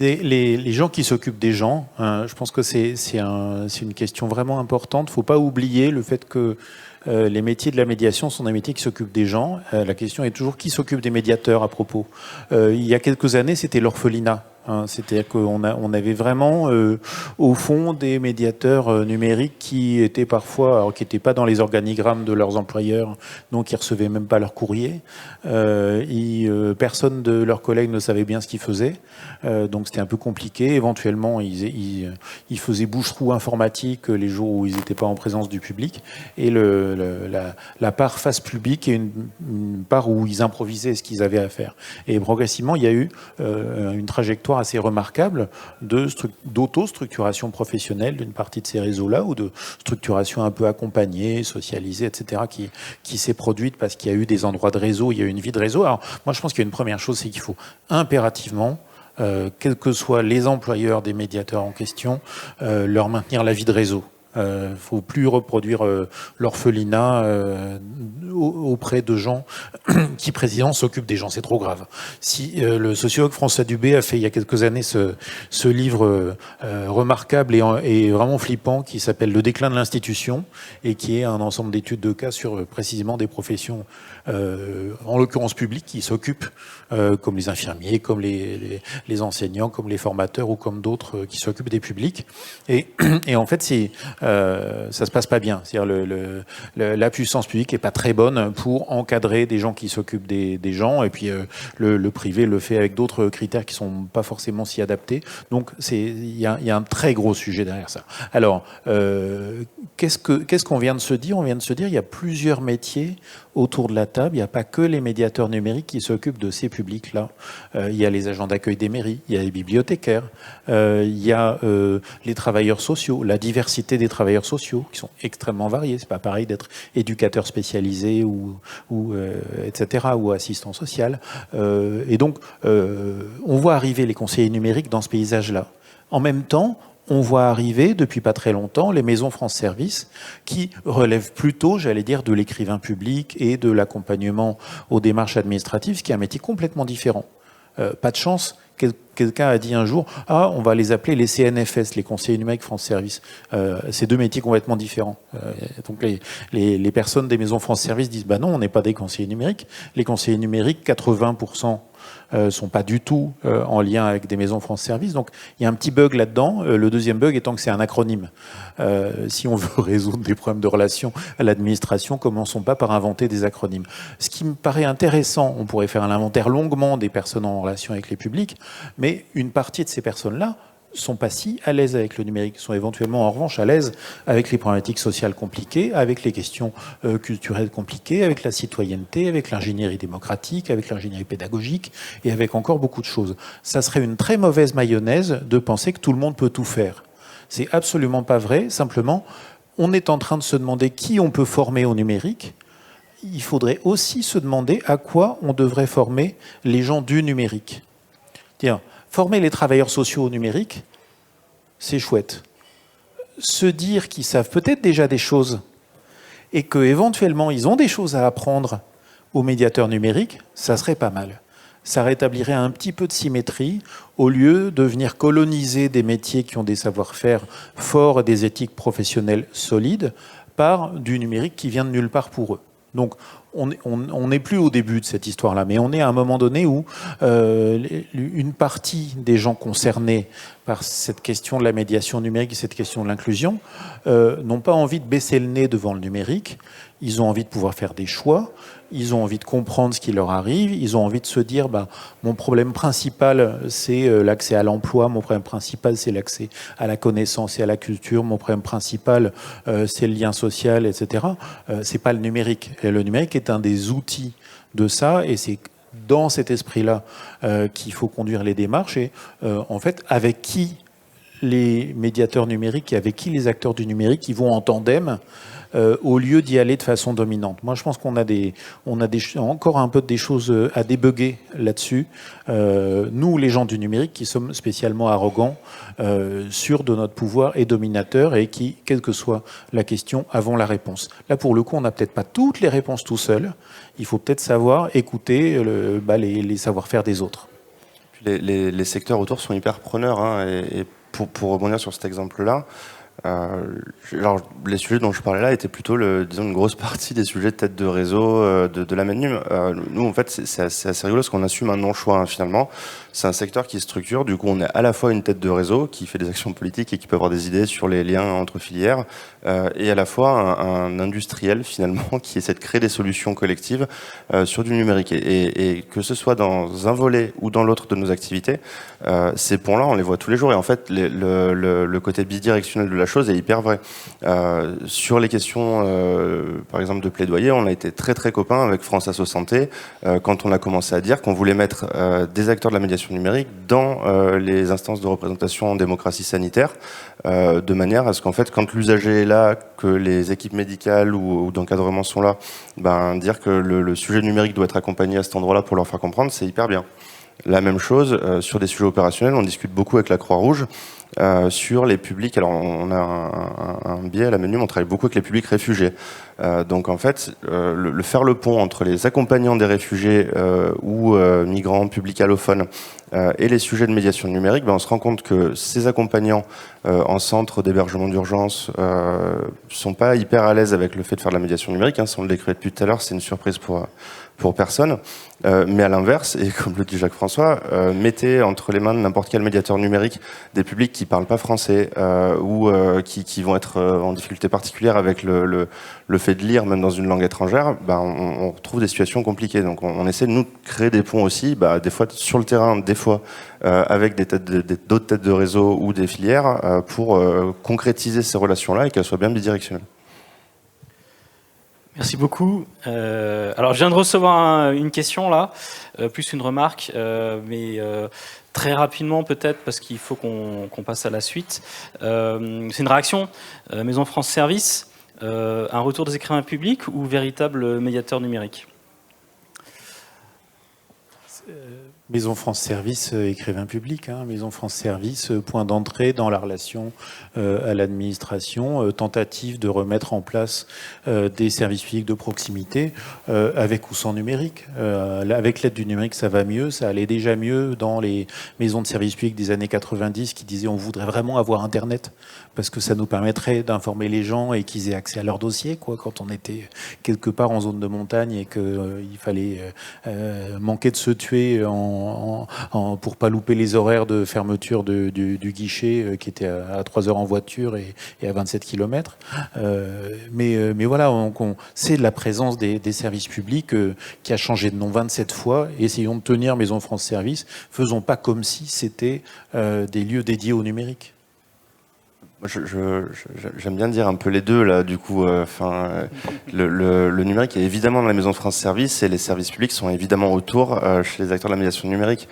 Les gens qui s'occupent des gens, je pense que c'est une question vraiment importante. Il ne faut pas oublier le fait que les métiers de la médiation sont des métiers qui s'occupent des gens. La question est toujours qui s'occupe des médiateurs à propos. Il y a quelques années, c'était l'orphelinat. C'est-à-dire qu'on avait vraiment au fond des médiateurs numériques qui étaient parfois, alors qui n'étaient pas dans les organigrammes de leurs employeurs, donc ils recevaient même pas leur courrier. Personne de leurs collègues ne savait bien ce qu'ils faisaient, donc c'était un peu compliqué. Éventuellement, ils faisaient bouche-trou informatique les jours où ils n'étaient pas en présence du public, et la part face publique et une part où ils improvisaient ce qu'ils avaient à faire. Et progressivement, il y a eu une trajectoire efforts assez remarquables d'auto-structuration professionnelle d'une partie de ces réseaux-là, ou de structuration un peu accompagnée, socialisée, etc., qui s'est produite parce qu'il y a eu des endroits de réseau, il y a eu une vie de réseau. Alors moi, je pense qu'il y a une première chose, c'est qu'il faut impérativement, quels que soient les employeurs des médiateurs en question, leur maintenir la vie de réseau. Il ne faut plus reproduire l'orphelinat auprès de gens qui, précisément, s'occupent des gens. C'est trop grave. Si le sociologue François Dubé a fait il y a quelques années ce livre remarquable et vraiment flippant qui s'appelle Le déclin de l'institution, et qui est un ensemble d'études de cas sur précisément des professions, en l'occurrence publiques, qui s'occupent, comme les infirmiers, comme les enseignants, comme les formateurs ou comme d'autres qui s'occupent des publics. Et en fait, ça se passe pas bien. C'est-à-dire la puissance publique est pas très bonne pour encadrer des gens qui s'occupent des gens, et puis le privé le fait avec d'autres critères qui sont pas forcément si adaptés. Donc il y a un très gros sujet derrière ça. Alors qu'est-ce qu'on vient de se dire ? On vient de se dire il y a plusieurs métiers autour de la table. Il n'y a pas que les médiateurs numériques qui s'occupent de ces publics-là. Il y a les agents d'accueil des mairies, il y a les bibliothécaires, il y a les travailleurs sociaux, la diversité des travailleurs sociaux qui sont extrêmement variés. C'est pas pareil d'être éducateur spécialisé ou etc. ou assistant social. Et donc on voit arriver les conseillers numériques dans ce paysage-là. En même temps, on voit arriver, depuis pas très longtemps, les maisons France Service, qui relèvent plutôt, j'allais dire, de l'écrivain public et de l'accompagnement aux démarches administratives, ce qui est un métier complètement différent. Pas de chance, quelqu'un a dit un jour, on va les appeler les CNFS, les conseillers numériques France Service. C'est deux métiers complètement différents. Donc les personnes des maisons France Service disent, non, on n'est pas des conseillers numériques. Les conseillers numériques, 80%, sont pas du tout en lien avec des maisons France Service. Donc il y a un petit bug là-dedans. Le deuxième bug étant que c'est un acronyme. Si on veut résoudre des problèmes de relations à l'administration, commençons pas par inventer des acronymes. Ce qui me paraît intéressant, on pourrait faire un inventaire longuement des personnes en relation avec les publics, mais une partie de ces personnes-là sont pas si à l'aise avec le numérique, sont éventuellement en revanche à l'aise avec les problématiques sociales compliquées, avec les questions culturelles compliquées, avec la citoyenneté, avec l'ingénierie démocratique, avec l'ingénierie pédagogique et avec encore beaucoup de choses. Ça serait une très mauvaise mayonnaise de penser que tout le monde peut tout faire. C'est absolument pas vrai. Simplement, on est en train de se demander qui on peut former au numérique. Il faudrait aussi se demander à quoi on devrait former les gens du numérique. Tiens, former les travailleurs sociaux au numérique, c'est chouette. Se dire qu'ils savent peut-être déjà des choses et qu'éventuellement ils ont des choses à apprendre aux médiateurs numériques, ça serait pas mal. Ça rétablirait un petit peu de symétrie au lieu de venir coloniser des métiers qui ont des savoir-faire forts et des éthiques professionnelles solides par du numérique qui vient de nulle part pour eux. Donc, on n'est plus au début de cette histoire-là, mais on est à un moment donné où une partie des gens concernés par cette question de la médiation numérique et cette question de l'inclusion n'ont pas envie de baisser le nez devant le numérique. Ils ont envie de pouvoir faire des choix, ils ont envie de comprendre ce qui leur arrive, ils ont envie de se dire mon problème principal c'est l'accès à l'emploi, mon problème principal c'est l'accès à la connaissance et à la culture, mon problème principal c'est le lien social, etc. C'est pas le numérique. Et le numérique est un des outils de ça, et c'est dans cet esprit-là qu'il faut conduire les démarches. Et en fait, avec qui les médiateurs numériques et avec qui les acteurs du numérique ils vont en tandem au lieu d'y aller de façon dominante. Moi, je pense qu'on a encore un peu des choses à débugger là-dessus. Nous, les gens du numérique, qui sommes spécialement arrogants, sûrs de notre pouvoir et dominateurs, et qui, quelle que soit la question, avons la réponse. Là, pour le coup, on n'a peut-être pas toutes les réponses tout seul. Il faut peut-être savoir écouter les savoir-faire des autres. Les secteurs autour sont hyper preneurs, hein, et pour rebondir sur cet exemple-là, alors, les sujets dont je parlais là étaient plutôt, disons, une grosse partie des sujets de tête de réseau de la Mednum. Nous, en fait, c'est assez rigolo parce qu'on assume un non-choix, hein, finalement. C'est un secteur qui se structure. Du coup, on est à la fois une tête de réseau qui fait des actions politiques et qui peut avoir des idées sur les liens entre filières, et à la fois un industriel, finalement, qui essaie de créer des solutions collectives sur du numérique. Et que ce soit dans un volet ou dans l'autre de nos activités, ces ponts-là, on les voit tous les jours. Et en fait, le côté bidirectionnel de la chose est hyper vrai. Sur les questions, par exemple, de plaidoyer, on a été très très copains avec France Asso Santé quand on a commencé à dire qu'on voulait mettre des acteurs de la médiation numérique dans les instances de représentation en démocratie sanitaire, de manière à ce qu'en fait, quand l'usager est là, que les équipes médicales ou d'encadrement sont là, dire que le sujet numérique doit être accompagné à cet endroit-là pour leur faire comprendre, c'est hyper bien. La même chose sur des sujets opérationnels, on discute beaucoup avec la Croix-Rouge sur les publics. Alors on a un biais à la MENUM, on travaille beaucoup avec les publics réfugiés. Donc en fait, faire le pont entre les accompagnants des réfugiés ou migrants, publics allophones et les sujets de médiation numérique, on se rend compte que ces accompagnants en centre d'hébergement d'urgence sont pas hyper à l'aise avec le fait de faire de la médiation numérique. Si on le décrit depuis tout à l'heure, c'est une surprise pour personne. Mais à l'inverse, et comme le dit Jacques-François, mettez entre les mains de n'importe quel médiateur numérique des publics qui parlent pas français ou qui vont être en difficulté particulière avec le fait de lire même dans une langue étrangère, on retrouve des situations compliquées. Donc on essaie de nous créer des ponts aussi, des fois sur le terrain, des fois avec d'autres têtes de réseau ou des filières pour concrétiser ces relations-là et qu'elles soient bien bidirectionnelles. Merci beaucoup. Alors, je viens de recevoir une question là, plus une remarque, mais très rapidement peut-être parce qu'il faut qu'on passe à la suite. C'est une réaction. Maison France Service, un retour des écrivains publics ou véritable médiateur numérique ? Maison France Service, écrivain public. Maison France Service, point d'entrée dans la relation à l'administration, tentative de remettre en place des services publics de proximité, avec ou sans numérique. Avec l'aide du numérique, ça va mieux. Ça allait déjà mieux dans les maisons de services publics des années 90 qui disaient on voudrait vraiment avoir Internet parce que ça nous permettrait d'informer les gens et qu'ils aient accès à leurs dossiers, quand on était quelque part en zone de montagne et qu'il fallait manquer de se tuer pour pas louper les horaires de fermeture du guichet qui était à 3 heures en voiture et à 27 km. Mais voilà, c'est la présence des services publics qui a changé de nom 27 fois. Essayons de tenir Maison France Service. Faisons pas comme si c'était des lieux dédiés au numérique. J'aime bien dire un peu les deux là. Du coup, le numérique est évidemment dans la Maison France Service et les services publics sont évidemment autour chez les acteurs de la médiation numérique.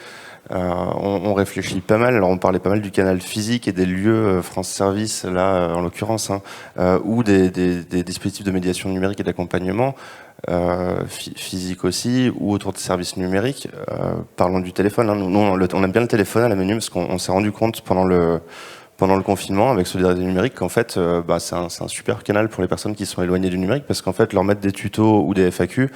On réfléchit pas mal. Alors on parlait pas mal du canal physique et des lieux France Service là en l'occurrence, ou des dispositifs de médiation numérique et d'accompagnement. Physique aussi, ou autour de services numériques. Parlons du téléphone. Nous, on aime bien le téléphone à la MENUM parce qu'on s'est rendu compte pendant le confinement avec Solidarité Numérique qu'en fait c'est un super canal pour les personnes qui sont éloignées du numérique parce qu'en fait leur mettre des tutos ou des FAQ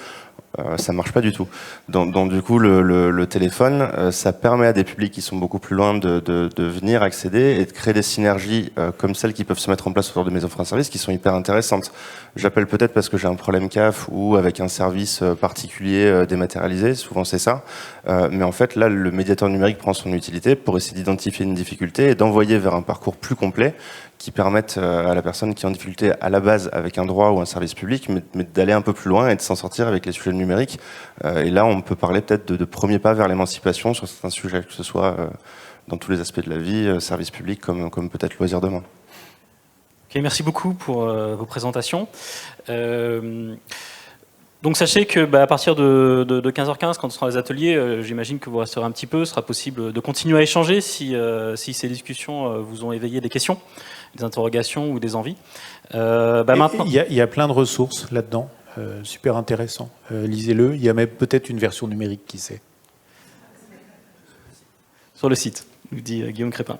ça marche pas du tout. Donc du coup le téléphone ça permet à des publics qui sont beaucoup plus loin de venir accéder et de créer des synergies comme celles qui peuvent se mettre en place autour de Maison France Service qui sont hyper intéressantes. J'appelle peut-être parce que j'ai un problème CAF ou avec un service particulier dématérialisé, souvent c'est ça. Mais en fait là le médiateur numérique prend son utilité pour essayer d'identifier une difficulté et d'envoyer vers un parcours plus complet qui permettent à la personne qui est en difficulté à la base avec un droit ou un service public, mais d'aller un peu plus loin et de s'en sortir avec les sujets numériques. Et là, on peut parler peut-être de premiers pas vers l'émancipation sur certains sujets, que ce soit dans tous les aspects de la vie, service public comme peut-être loisir demain. Ok, merci beaucoup pour vos présentations. Donc sachez que à partir de 15h15, quand on sera dans les ateliers, j'imagine que vous resterez un petit peu, ce sera possible de continuer à échanger si ces discussions vous ont éveillé des questions, des interrogations ou des envies. Maintenant... Il y a plein de ressources là-dedans, super intéressant. Lisez-le, il y a même peut-être une version numérique, qui sait. Sur le site, nous dit Guillaume Crépin.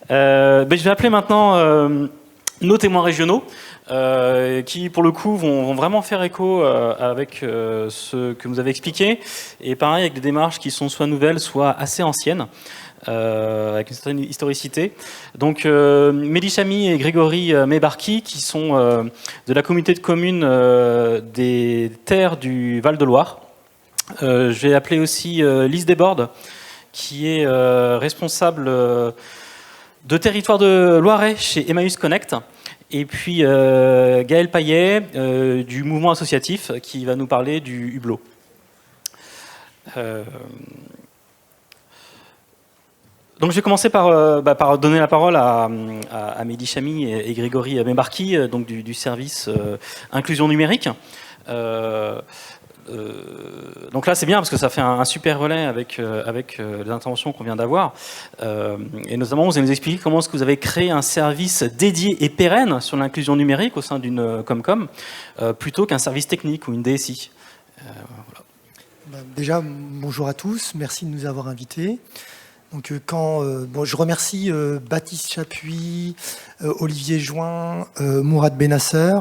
Je vais appeler maintenant nos témoins régionaux. Qui pour le coup vont vraiment faire écho avec ce que vous avez expliqué et pareil avec des démarches qui sont soit nouvelles soit assez anciennes avec une certaine historicité. Donc Mehdi Chamy et Grégory Mébarki qui sont de la communauté de communes des terres du Val-de-Loire. Je vais appeler aussi Lise Desbordes qui est responsable de territoire de Loiret chez Emmaüs Connect. Et puis Gaël Payet du mouvement associatif qui va nous parler du Hublot. Donc je vais commencer par donner la parole à Mehdi Chamy et Grégory Membarki, donc du service inclusion numérique. Donc là c'est bien parce que ça fait un super relais avec les interventions qu'on vient d'avoir. Et notamment vous allez nous expliquer comment est-ce que vous avez créé un service dédié et pérenne sur l'inclusion numérique au sein d'une Comcom, plutôt qu'un service technique ou une DSI. Voilà. Déjà, bonjour à tous, merci de nous avoir invités. Donc, je remercie Baptiste Chapuis, Olivier Join, Mourad Benasser.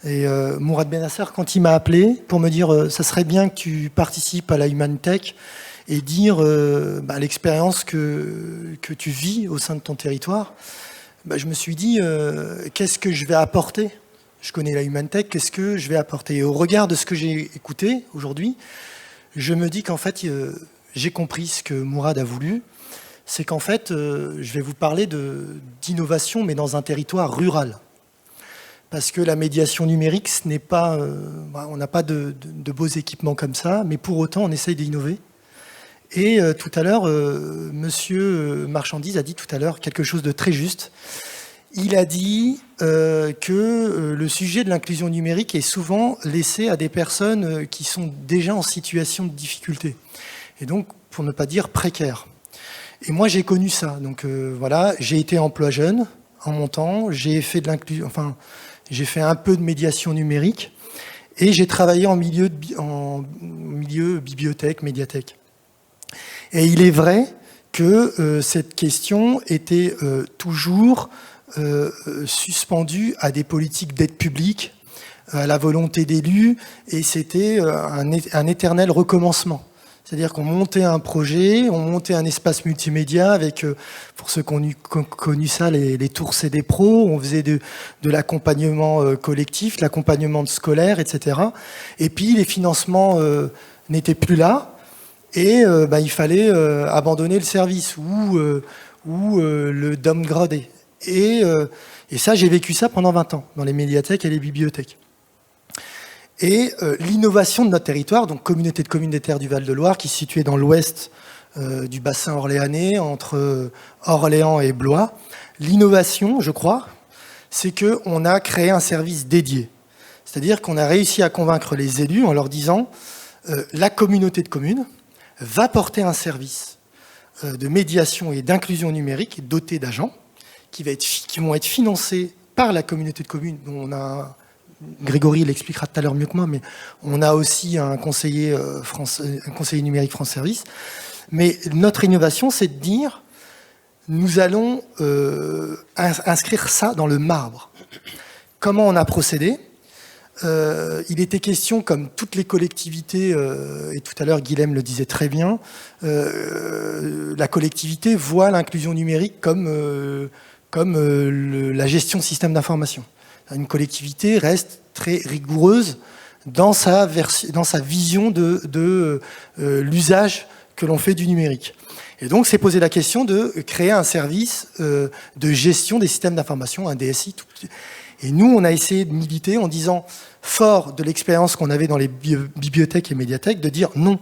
Et Mourad Benasser, quand il m'a appelé pour me dire ça serait bien que tu participes à la Human Tech et dire l'expérience que tu vis au sein de ton territoire, je me suis dit qu'est-ce que je vais apporter? Je connais la Human Tech, qu'est-ce que je vais apporter? Et au regard de ce que j'ai écouté aujourd'hui, je me dis qu'en fait, j'ai compris ce que Mourad a voulu. C'est qu'en fait, je vais vous parler d'innovation, mais dans un territoire rural. Parce que la médiation numérique, ce n'est pas, on n'a pas de beaux équipements comme ça, mais pour autant, on essaye d'innover. Et tout à l'heure, Monsieur Marchandise a dit tout à l'heure quelque chose de très juste. Il a dit que le sujet de l'inclusion numérique est souvent laissé à des personnes qui sont déjà en situation de difficulté. Et donc, pour ne pas dire précaire. Et moi, j'ai connu ça. Donc voilà, j'ai été emploi jeune en montant, j'ai fait j'ai fait un peu de médiation numérique et j'ai travaillé en milieu bibliothèque, médiathèque. Et il est vrai que cette question était toujours suspendue à des politiques d'aide publique, à la volonté d'élus, et c'était un éternel recommencement. C'est-à-dire qu'on montait un projet, on montait un espace multimédia avec, pour ceux qui ont connu ça, les tours CD Pro, on faisait de l'accompagnement collectif, l'accompagnement scolaire, etc. Et puis les financements n'étaient plus là, et il fallait abandonner le service ou le downgrader. Et ça, j'ai vécu ça pendant 20 ans, dans les médiathèques et les bibliothèques. Et l'innovation de notre territoire, donc communauté de communes des Terres du Val-de-Loire, qui est située dans l'ouest du bassin orléanais, entre Orléans et Blois, l'innovation, je crois, c'est qu'on a créé un service dédié. C'est-à-dire qu'on a réussi à convaincre les élus en leur disant la communauté de communes va porter un service de médiation et d'inclusion numérique doté d'agents qui vont être financés par la communauté de communes, dont on a... Grégory l'expliquera tout à l'heure mieux que moi, mais on a aussi un conseiller numérique France Service. Mais notre innovation, c'est de dire, nous allons inscrire ça dans le marbre. Comment on a procédé? Il était question, comme toutes les collectivités, et tout à l'heure Guilhem le disait très bien, la collectivité voit l'inclusion numérique comme la gestion de systèmes d'information. Une collectivité reste très rigoureuse dans sa vision de l'usage que l'on fait du numérique. Et donc, c'est posé la question de créer un service de gestion des systèmes d'information, un DSI. Et nous, on a essayé de militer en disant, fort de l'expérience qu'on avait dans les bibliothèques et médiathèques, de dire non.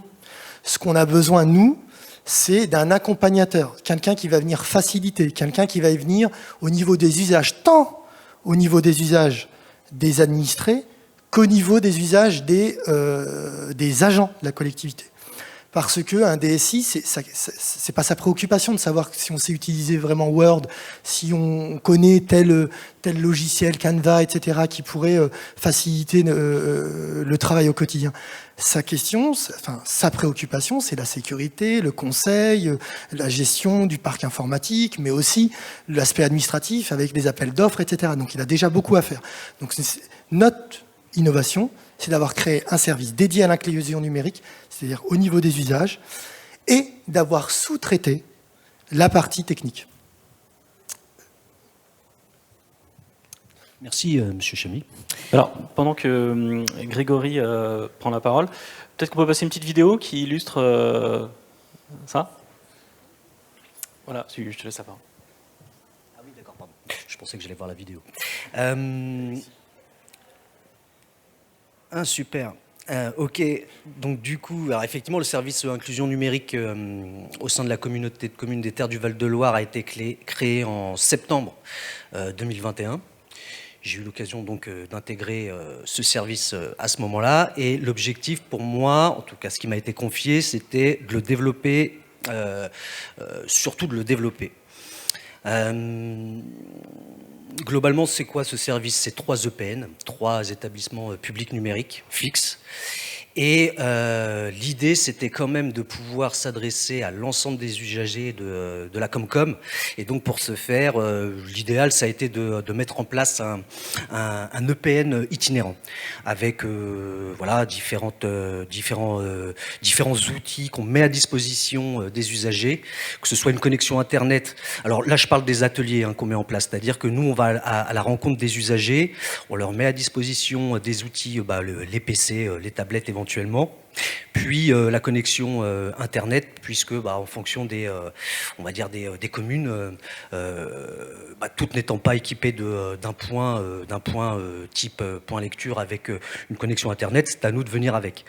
Ce qu'on a besoin, nous, c'est d'un accompagnateur, quelqu'un qui va venir faciliter, quelqu'un qui va venir au niveau des usages, tant au niveau des usages des administrés qu'au niveau des usages des agents de la collectivité. Parce qu'un DSI, c'est pas sa préoccupation de savoir si on sait utiliser vraiment Word, si on connaît tel logiciel, Canva, etc., qui pourrait faciliter le travail au quotidien. Sa préoccupation, c'est la sécurité, le conseil, la gestion du parc informatique, mais aussi l'aspect administratif avec des appels d'offres, etc. Donc il a déjà beaucoup à faire. Donc notre innovation, c'est d'avoir créé un service dédié à l'inclusion numérique, c'est-à-dire au niveau des usages, et d'avoir sous-traité la partie technique. Merci, Monsieur Chamy. Alors, pendant que Grégory prend la parole, peut-être qu'on peut passer une petite vidéo qui illustre ça. Voilà, je te laisse la parole. Ah oui, d'accord, pardon. Je pensais que j'allais voir la vidéo. Super. Ok, donc du coup, alors effectivement, le service inclusion numérique au sein de la communauté de communes des Terres du Val-de-Loire a été créé en septembre 2021. J'ai eu l'occasion donc d'intégrer ce service à ce moment-là, et l'objectif pour moi, en tout cas ce qui m'a été confié, c'était de le développer, surtout de le développer. Globalement, c'est quoi ce service? C'est 3 EPN, 3 établissements publics numériques fixes. Et l'idée, c'était quand même de pouvoir s'adresser à l'ensemble des usagers de la Comcom. Et donc, pour ce faire, l'idéal, ça a été de mettre en place un EPN itinérant avec voilà, différents outils qu'on met à disposition des usagers, que ce soit une connexion Internet. Alors là, je parle des ateliers qu'on met en place, c'est-à-dire que nous, on va à la rencontre des usagers, on leur met à disposition des outils, les PC, les tablettes éventuellement, puis la connexion Internet, puisque en fonction des, on va dire des communes, toutes n'étant pas équipées d'un point type point lecture avec une connexion Internet, c'est à nous de venir avec.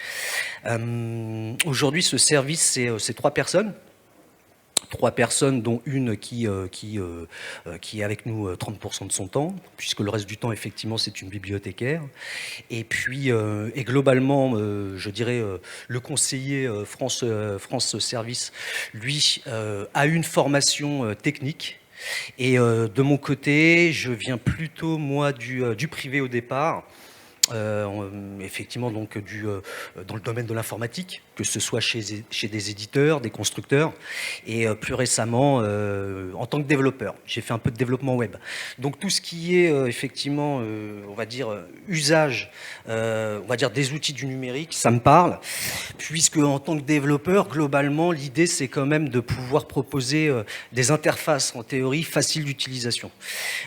Aujourd'hui, ce service, c'est 3 personnes. 3 personnes, dont une qui est avec nous 30% de son temps, puisque le reste du temps, effectivement, c'est une bibliothécaire. Et puis, et globalement, je dirais, le conseiller France Service, lui, a une formation technique. Et de mon côté, je viens plutôt, moi, du privé au départ. Effectivement, donc dans le domaine de l'informatique, que ce soit chez des éditeurs, des constructeurs, et plus récemment en tant que développeur. J'ai fait un peu de développement web. Donc tout ce qui est effectivement, on va dire, usage, on va dire des outils du numérique, ça me parle, puisque en tant que développeur, globalement, l'idée c'est quand même de pouvoir proposer des interfaces en théorie faciles d'utilisation.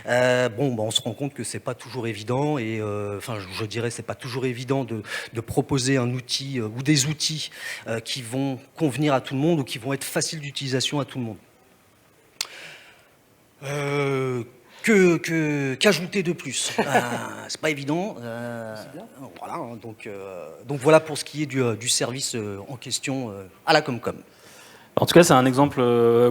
On se rend compte que c'est pas toujours évident, et je dirais c'est pas toujours évident de proposer un outil ou des outils qui vont convenir à tout le monde ou qui vont être faciles d'utilisation à tout le monde. Qu'ajouter de plus? C'est pas évident. Voilà, donc voilà pour ce qui est du service en question à la Comcom. En tout cas, c'est un exemple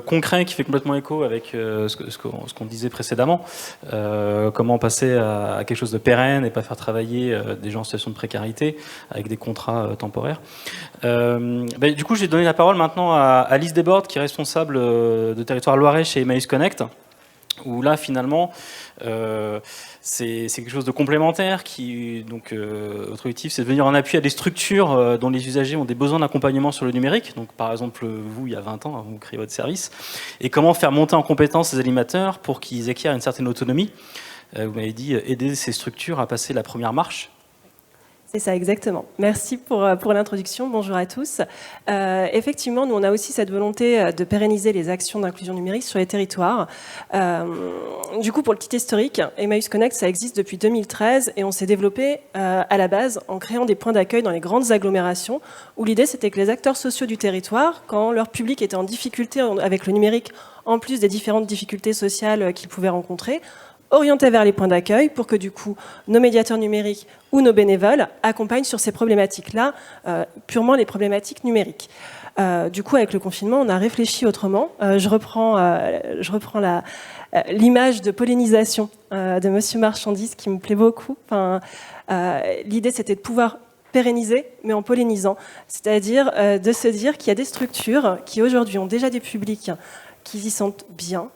concret qui fait complètement écho avec ce qu'on disait précédemment. Comment passer à quelque chose de pérenne et pas faire travailler des gens en situation de précarité avec des contrats temporaires. Du coup, j'ai donné la parole maintenant à Alice Desbordes, qui est responsable de territoire Loiret chez Emmaüs Connect, où là, finalement, c'est quelque chose de complémentaire qui, donc, votre objectif, c'est de venir en appui à des structures dont les usagers ont des besoins d'accompagnement sur le numérique. Donc, par exemple, vous, il y a 20 ans, vous créez votre service. Et comment faire monter en compétence ces animateurs pour qu'ils acquièrent une certaine autonomie. Vous m'avez dit aider ces structures à passer la première marche. C'est ça, exactement. Merci pour l'introduction. Bonjour à tous. Effectivement, nous, on a aussi cette volonté de pérenniser les actions d'inclusion numérique sur les territoires. Du coup, pour le petit historique, Emmaüs Connect, ça existe depuis 2013 et on s'est développé à la base en créant des points d'accueil dans les grandes agglomérations où l'idée, c'était que les acteurs sociaux du territoire, quand leur public était en difficulté avec le numérique, en plus des différentes difficultés sociales qu'ils pouvaient rencontrer, orientés vers les points d'accueil pour que du coup nos médiateurs numériques ou nos bénévoles accompagnent sur ces problématiques-là, purement les problématiques numériques. Du coup, avec le confinement, on a réfléchi autrement. Je reprends l'image de pollinisation de Monsieur Marchandise qui me plaît beaucoup. L'idée, c'était de pouvoir pérenniser, mais en pollinisant. C'est-à-dire de se dire qu'il y a des structures qui aujourd'hui ont déjà des publics qui s'y sentent bien,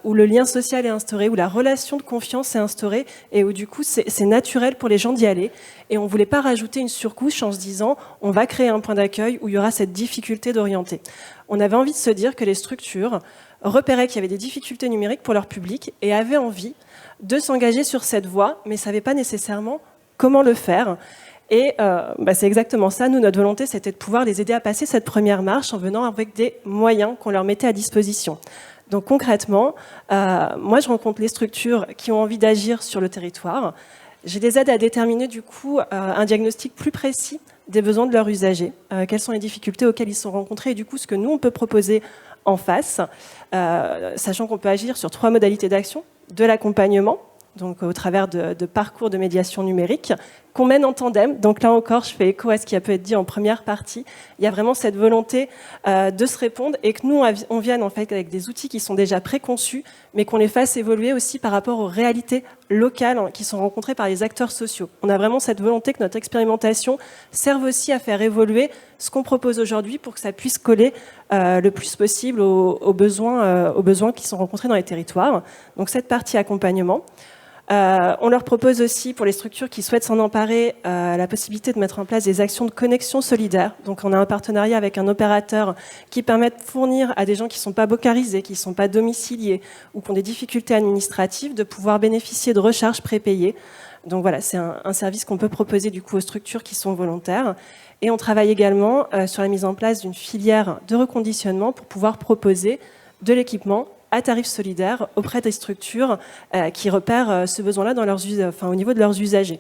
où le lien social est instauré, où la relation de confiance est instaurée, et où du coup c'est naturel pour les gens d'y aller. Et on ne voulait pas rajouter une surcouche en se disant on va créer un point d'accueil où il y aura cette difficulté d'orienter. On avait envie de se dire que les structures repéraient qu'il y avait des difficultés numériques pour leur public et avaient envie de s'engager sur cette voie, mais ne savaient pas nécessairement comment le faire. Et c'est exactement ça. Nous, notre volonté, c'était de pouvoir les aider à passer cette première marche en venant avec des moyens qu'on leur mettait à disposition. Donc concrètement, moi, je rencontre les structures qui ont envie d'agir sur le territoire. Je les aide à déterminer du coup un diagnostic plus précis des besoins de leurs usagers, quelles sont les difficultés auxquelles ils sont rencontrés et du coup ce que nous, on peut proposer en face, sachant qu'on peut agir sur 3 modalités d'action, de l'accompagnement, donc au travers de parcours de médiation numérique, qu'on mène en tandem. Donc là encore, je fais écho à ce qui a pu être dit en première partie. Il y a vraiment cette volonté de se répondre et que nous, on vienne en fait avec des outils qui sont déjà préconçus, mais qu'on les fasse évoluer aussi par rapport aux réalités locales qui sont rencontrées par les acteurs sociaux. On a vraiment cette volonté que notre expérimentation serve aussi à faire évoluer ce qu'on propose aujourd'hui pour que ça puisse coller le plus possible aux besoins qui sont rencontrés dans les territoires. Donc cette partie accompagnement. On leur propose aussi, pour les structures qui souhaitent s'en emparer, la possibilité de mettre en place des actions de connexion solidaire. Donc on a un partenariat avec un opérateur qui permet de fournir à des gens qui ne sont pas bocarisés, qui ne sont pas domiciliés ou qui ont des difficultés administratives, de pouvoir bénéficier de recharges prépayées. Donc voilà, c'est un service qu'on peut proposer du coup aux structures qui sont volontaires. Et on travaille également sur la mise en place d'une filière de reconditionnement pour pouvoir proposer de l'équipement à tarif solidaire auprès des structures qui repèrent ce besoin-là au niveau de leurs usagers.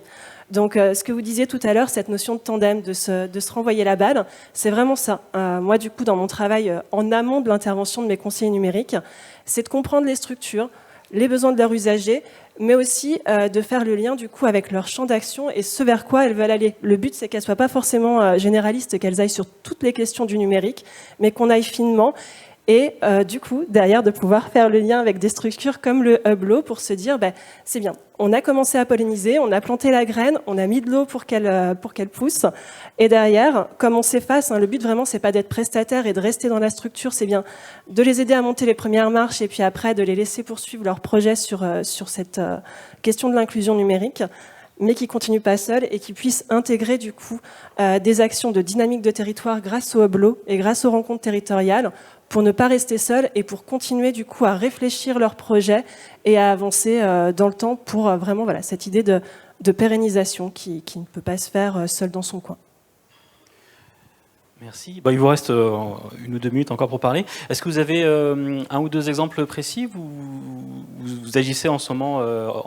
Donc, ce que vous disiez tout à l'heure, cette notion de tandem, de se renvoyer la balle, c'est vraiment ça. Moi, du coup, dans mon travail en amont de l'intervention de mes conseillers numériques, c'est de comprendre les structures, les besoins de leurs usagers, mais aussi de faire le lien, du coup, avec leur champ d'action et ce vers quoi elles veulent aller. Le but, c'est qu'elles ne soient pas forcément généralistes, qu'elles aillent sur toutes les questions du numérique, mais qu'on aille finement. Et du coup, derrière, de pouvoir faire le lien avec des structures comme le Hublot pour se dire, c'est bien, on a commencé à polliniser, on a planté la graine, on a mis de l'eau pour qu'elle pousse. Et derrière, comme on s'efface, le but vraiment, c'est pas d'être prestataire et de rester dans la structure, c'est bien de les aider à monter les premières marches et puis après de les laisser poursuivre leur projet sur cette question de l'inclusion numérique, mais qui ne continuent pas seuls et qui puissent intégrer du coup des actions de dynamique de territoire grâce au Hublot et grâce aux rencontres territoriales, pour ne pas rester seuls et pour continuer du coup à réfléchir leur projet et à avancer dans le temps pour vraiment cette idée de pérennisation qui ne peut pas se faire seul dans son coin. Merci. Il vous reste 1 ou 2 minutes encore pour parler. Est-ce que vous avez 1 ou 2 exemples précis? Vous agissez en ce moment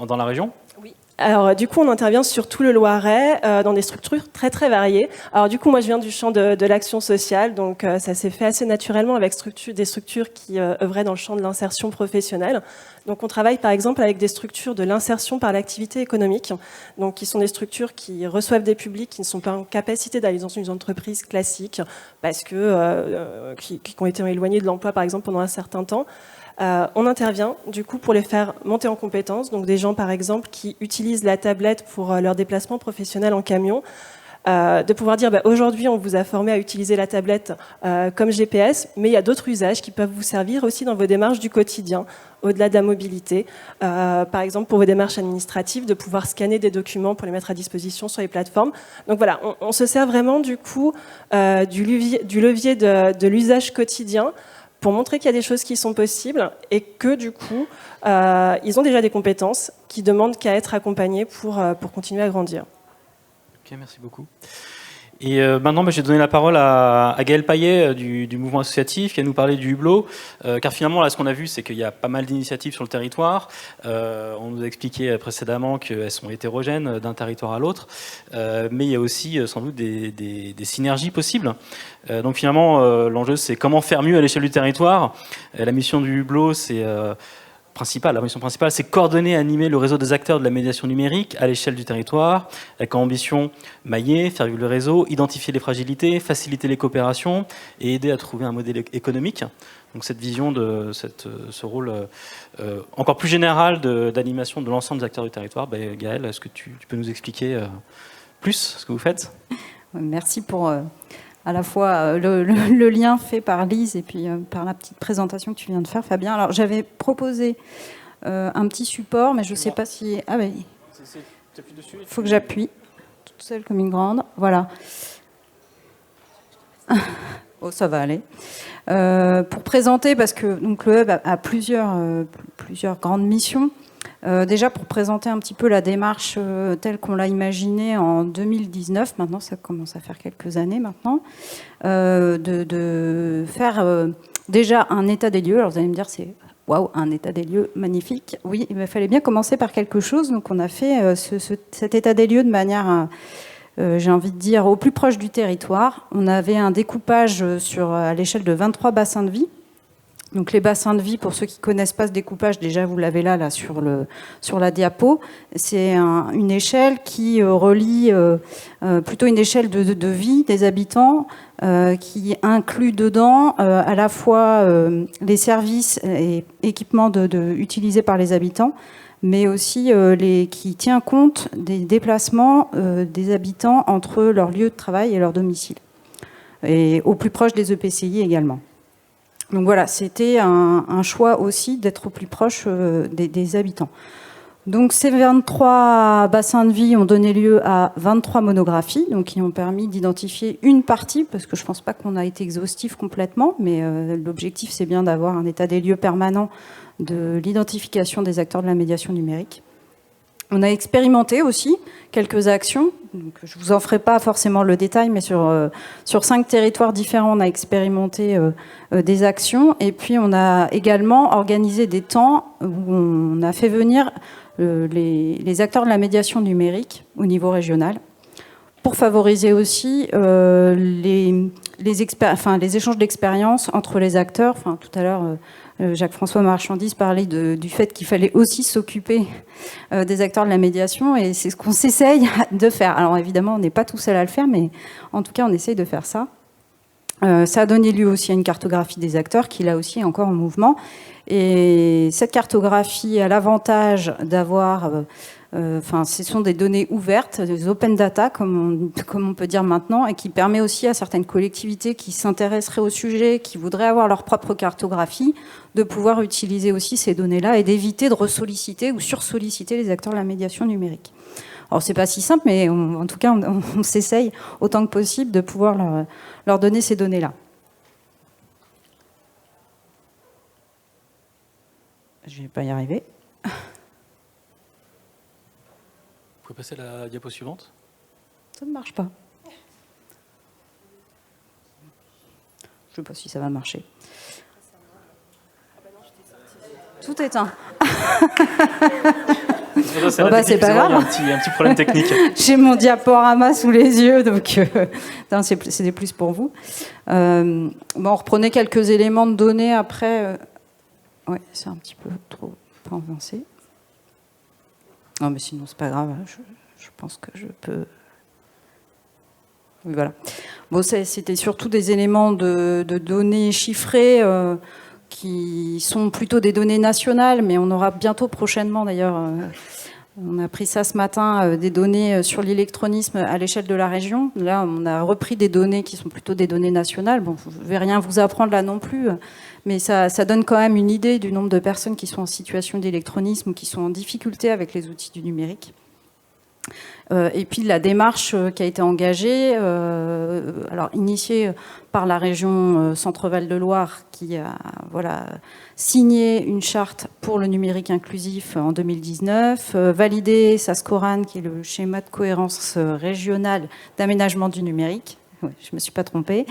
dans la région? Oui. Alors, du coup, on intervient sur tout le Loiret, dans des structures très, très variées. Alors, du coup, moi, je viens du champ de l'action sociale, donc ça s'est fait assez naturellement avec des structures qui œuvraient dans le champ de l'insertion professionnelle. Donc, on travaille, par exemple, avec des structures de l'insertion par l'activité économique, donc qui sont des structures qui reçoivent des publics qui ne sont pas en capacité d'aller dans une entreprise classique, parce que qui ont été éloignés de l'emploi, par exemple, pendant un certain temps. On intervient du coup pour les faire monter en compétences, donc des gens par exemple qui utilisent la tablette pour leur déplacement professionnel en camion, de pouvoir dire aujourd'hui on vous a formé à utiliser la tablette comme GPS, mais il y a d'autres usages qui peuvent vous servir aussi dans vos démarches du quotidien, au-delà de la mobilité, par exemple pour vos démarches administratives, de pouvoir scanner des documents pour les mettre à disposition sur les plateformes. Donc voilà, on se sert vraiment du coup du levier de l'usage quotidien pour montrer qu'il y a des choses qui sont possibles et que du coup, ils ont déjà des compétences qui demandent qu'à être accompagnés pour continuer à grandir. Ok, merci beaucoup. Et maintenant, je vais donner la parole à Gaël Payet du mouvement associatif qui va nous parler du Hublot. Car finalement, là, ce qu'on a vu, c'est qu'il y a pas mal d'initiatives sur le territoire. On nous a expliqué précédemment qu'elles sont hétérogènes d'un territoire à l'autre. Mais il y a aussi sans doute des synergies possibles. Donc finalement, l'enjeu, c'est comment faire mieux à l'échelle du territoire. La mission du Hublot, c'est... La mission principale, c'est coordonner et animer le réseau des acteurs de la médiation numérique à l'échelle du territoire, avec ambition mailler, faire vivre le réseau, identifier les fragilités, faciliter les coopérations et aider à trouver un modèle économique. Donc cette vision de ce rôle encore plus général d'animation de l'ensemble des acteurs du territoire. Gaëlle, est-ce que tu peux nous expliquer plus ce que vous faites? Merci pour... à la fois le lien fait par Lise et puis par la petite présentation que tu viens de faire, Fabien. Alors, j'avais proposé un petit support, mais je ne sais pas si... Ah ben, il faut que j'appuie, toute seule comme une grande. Voilà. Oh, ça va aller. Pour présenter, parce que donc, le Hub a plusieurs grandes missions. Déjà pour présenter un petit peu la démarche telle qu'on l'a imaginée en 2019, maintenant ça commence à faire quelques années maintenant, de faire déjà un état des lieux. Alors vous allez me dire c'est waouh, un état des lieux magnifique. Oui, il fallait bien commencer par quelque chose, donc on a fait cet état des lieux de manière, j'ai envie de dire, au plus proche du territoire. On avait un découpage à l'échelle de 23 bassins de vie. Donc les bassins de vie, pour ceux qui ne connaissent pas ce découpage, déjà vous l'avez là sur la diapo, c'est une échelle qui relie plutôt une échelle de vie des habitants qui inclut dedans à la fois les services et équipements utilisés par les habitants, mais aussi qui tient compte des déplacements des habitants entre leur lieu de travail et leur domicile, et au plus proche des EPCI également. Donc voilà, c'était un choix aussi d'être au plus proche des habitants. Donc ces 23 bassins de vie ont donné lieu à 23 monographies, donc qui ont permis d'identifier une partie, parce que je ne pense pas qu'on a été exhaustif complètement, mais l'objectif c'est bien d'avoir un état des lieux permanent de l'identification des acteurs de la médiation numérique. On a expérimenté aussi quelques actions. Donc, je ne vous en ferai pas forcément le détail, mais sur 5 territoires différents, on a expérimenté des actions. Et puis, on a également organisé des temps où on a fait venir les acteurs de la médiation numérique au niveau régional pour favoriser aussi les échanges d'expériences entre les acteurs. Enfin, tout à l'heure, Jacques-François Marchandise parlait du fait qu'il fallait aussi s'occuper des acteurs de la médiation, et c'est ce qu'on s'essaye de faire. Alors évidemment, on n'est pas tout seul à le faire, mais en tout cas, on essaye de faire ça. Ça a donné lieu aussi à une cartographie des acteurs qui, là aussi, est encore en mouvement. Et cette cartographie a l'avantage d'avoir... ce sont des données ouvertes, des open data, comme on peut dire maintenant, et qui permet aussi à certaines collectivités qui s'intéresseraient au sujet, qui voudraient avoir leur propre cartographie, de pouvoir utiliser aussi ces données-là et d'éviter de ressolliciter ou sursolliciter les acteurs de la médiation numérique. Alors, c'est pas si simple, mais en tout cas, on s'essaye autant que possible de pouvoir leur donner ces données-là. Je vais pas y arriver. Vous pouvez passer à la diapo suivante? Ça ne marche pas. Je ne sais pas si ça va marcher. Tout éteint. C'est pas grave. Il y a un petit problème technique. J'ai mon diaporama sous les yeux, donc c'était plus pour vous. On reprenait quelques éléments de données après. Ouais, c'est un petit peu trop avancé. Non, mais sinon, c'est pas grave. Je pense que je peux... Oui, voilà. Bon, c'était surtout des éléments de données chiffrées qui sont plutôt des données nationales, mais on aura bientôt, prochainement d'ailleurs, on a pris ça ce matin, des données sur l'électronisme à l'échelle de la région. Là, on a repris des données qui sont plutôt des données nationales. Bon, je ne vais rien vous apprendre là non plus, mais ça donne quand même une idée du nombre de personnes qui sont en situation d'électronisme ou qui sont en difficulté avec les outils du numérique. Et puis la démarche qui a été engagée, alors initiée par la région Centre-Val de Loire, qui a signé une charte pour le numérique inclusif en 2019, validé SASCORAN, qui est le schéma de cohérence régionale d'aménagement du numérique. Ouais, je ne me suis pas trompée.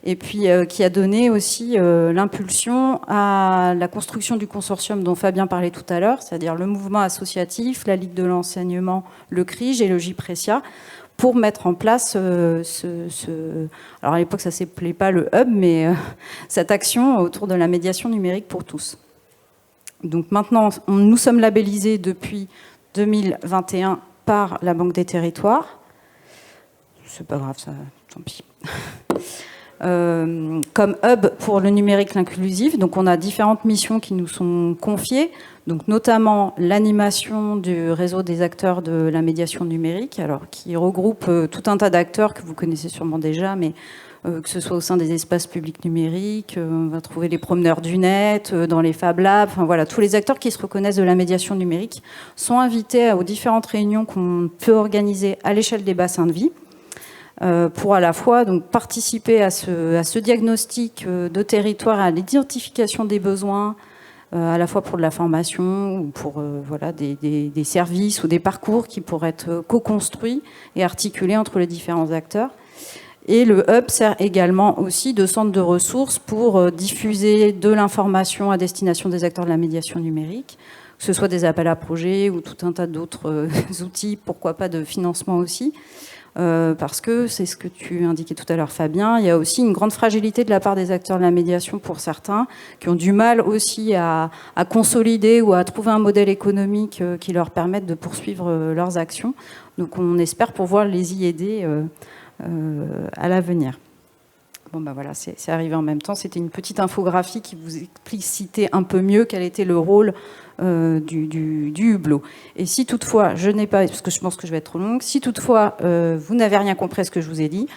Et puis qui a donné aussi l'impulsion à la construction du consortium dont Fabien parlait tout à l'heure, c'est-à-dire le mouvement associatif, la Ligue de l'enseignement, le CRIGE et le JPRECIA, pour mettre en place alors à l'époque ça ne s'appelait pas le hub, mais cette action autour de la médiation numérique pour tous. Donc maintenant, nous sommes labellisés depuis 2021 par la Banque des Territoires. C'est pas grave, ça, tant pis. Comme hub pour le numérique inclusif. Donc on a différentes missions qui nous sont confiées, donc notamment l'animation du réseau des acteurs de la médiation numérique, alors qui regroupe tout un tas d'acteurs que vous connaissez sûrement déjà, mais que ce soit au sein des espaces publics numériques, on va trouver les promeneurs du net, dans les Fab Labs, enfin voilà, tous les acteurs qui se reconnaissent de la médiation numérique sont invités aux différentes réunions qu'on peut organiser à l'échelle des bassins de vie, pour à la fois donc participer à ce diagnostic de territoire, à l'identification des besoins, à la fois pour de la formation ou pour des services ou des parcours qui pourraient être co-construits et articulés entre les différents acteurs. Et le hub sert également aussi de centre de ressources pour diffuser de l'information à destination des acteurs de la médiation numérique, que ce soit des appels à projets ou tout un tas d'autres outils, pourquoi pas de financement aussi, parce que c'est ce que tu indiquais tout à l'heure, Fabien, il y a aussi une grande fragilité de la part des acteurs de la médiation pour certains, qui ont du mal aussi à consolider ou à trouver un modèle économique qui leur permette de poursuivre leurs actions. Donc on espère pouvoir les y aider à l'avenir. Bon ben voilà, c'est arrivé en même temps. C'était une petite infographie qui vous explicitait un peu mieux quel était le rôle du hublot. Et si toutefois, je n'ai pas, parce que je pense que je vais être trop longue, si toutefois vous n'avez rien compris à ce que je vous ai dit,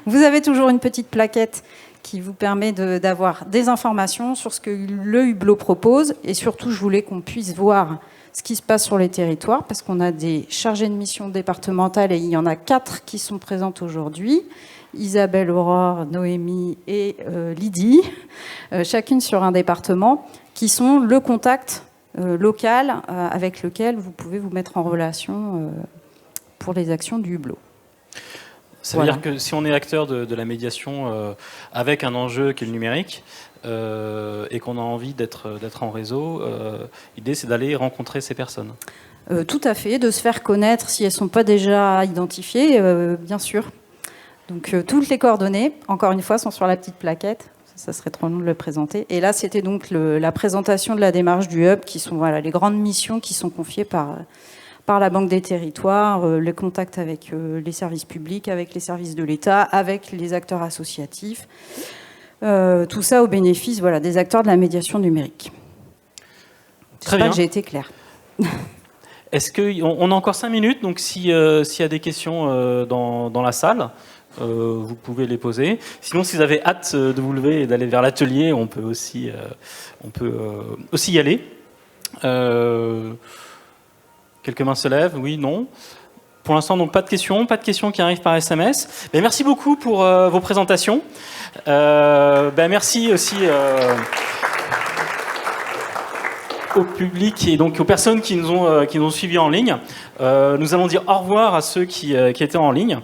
vous avez toujours une petite plaquette qui vous permet d'avoir des informations sur ce que le hublot propose. Et surtout, je voulais qu'on puisse voir ce qui se passe sur les territoires, parce qu'on a des chargés de mission départementales et il y en a 4 qui sont présentes aujourd'hui. Isabelle, Aurore, Noémie et Lydie, chacune sur un département, qui sont le contact local avec lequel vous pouvez vous mettre en relation pour les actions du hublot. Ça veut dire que si on est acteur de la médiation avec un enjeu qui est le numérique et qu'on a envie d'être en réseau, l'idée c'est d'aller rencontrer ces personnes. Tout à fait, de se faire connaître si elles ne sont pas déjà identifiées, bien sûr. Donc toutes les coordonnées, encore une fois, sont sur la petite plaquette. Ça serait trop long de le présenter. Et là, c'était donc la présentation de la démarche du Hub, qui sont les grandes missions qui sont confiées par la Banque des Territoires, les contacts avec les services publics, avec les services de l'État, avec les acteurs associatifs. Tout ça au bénéfice des acteurs de la médiation numérique. J'espère que j'ai été claire. Est-ce qu'on a encore 5 minutes, donc s'il y a des questions dans la salle, vous pouvez les poser. Sinon, si vous avez hâte de vous lever et d'aller vers l'atelier, on peut aussi y aller. Quelques mains se lèvent, oui, non. Pour l'instant, donc pas de questions qui arrivent par SMS. Mais merci beaucoup pour vos présentations. Merci aussi au public et donc aux personnes qui nous ont suivis en ligne. Nous allons dire au revoir à ceux qui étaient en ligne.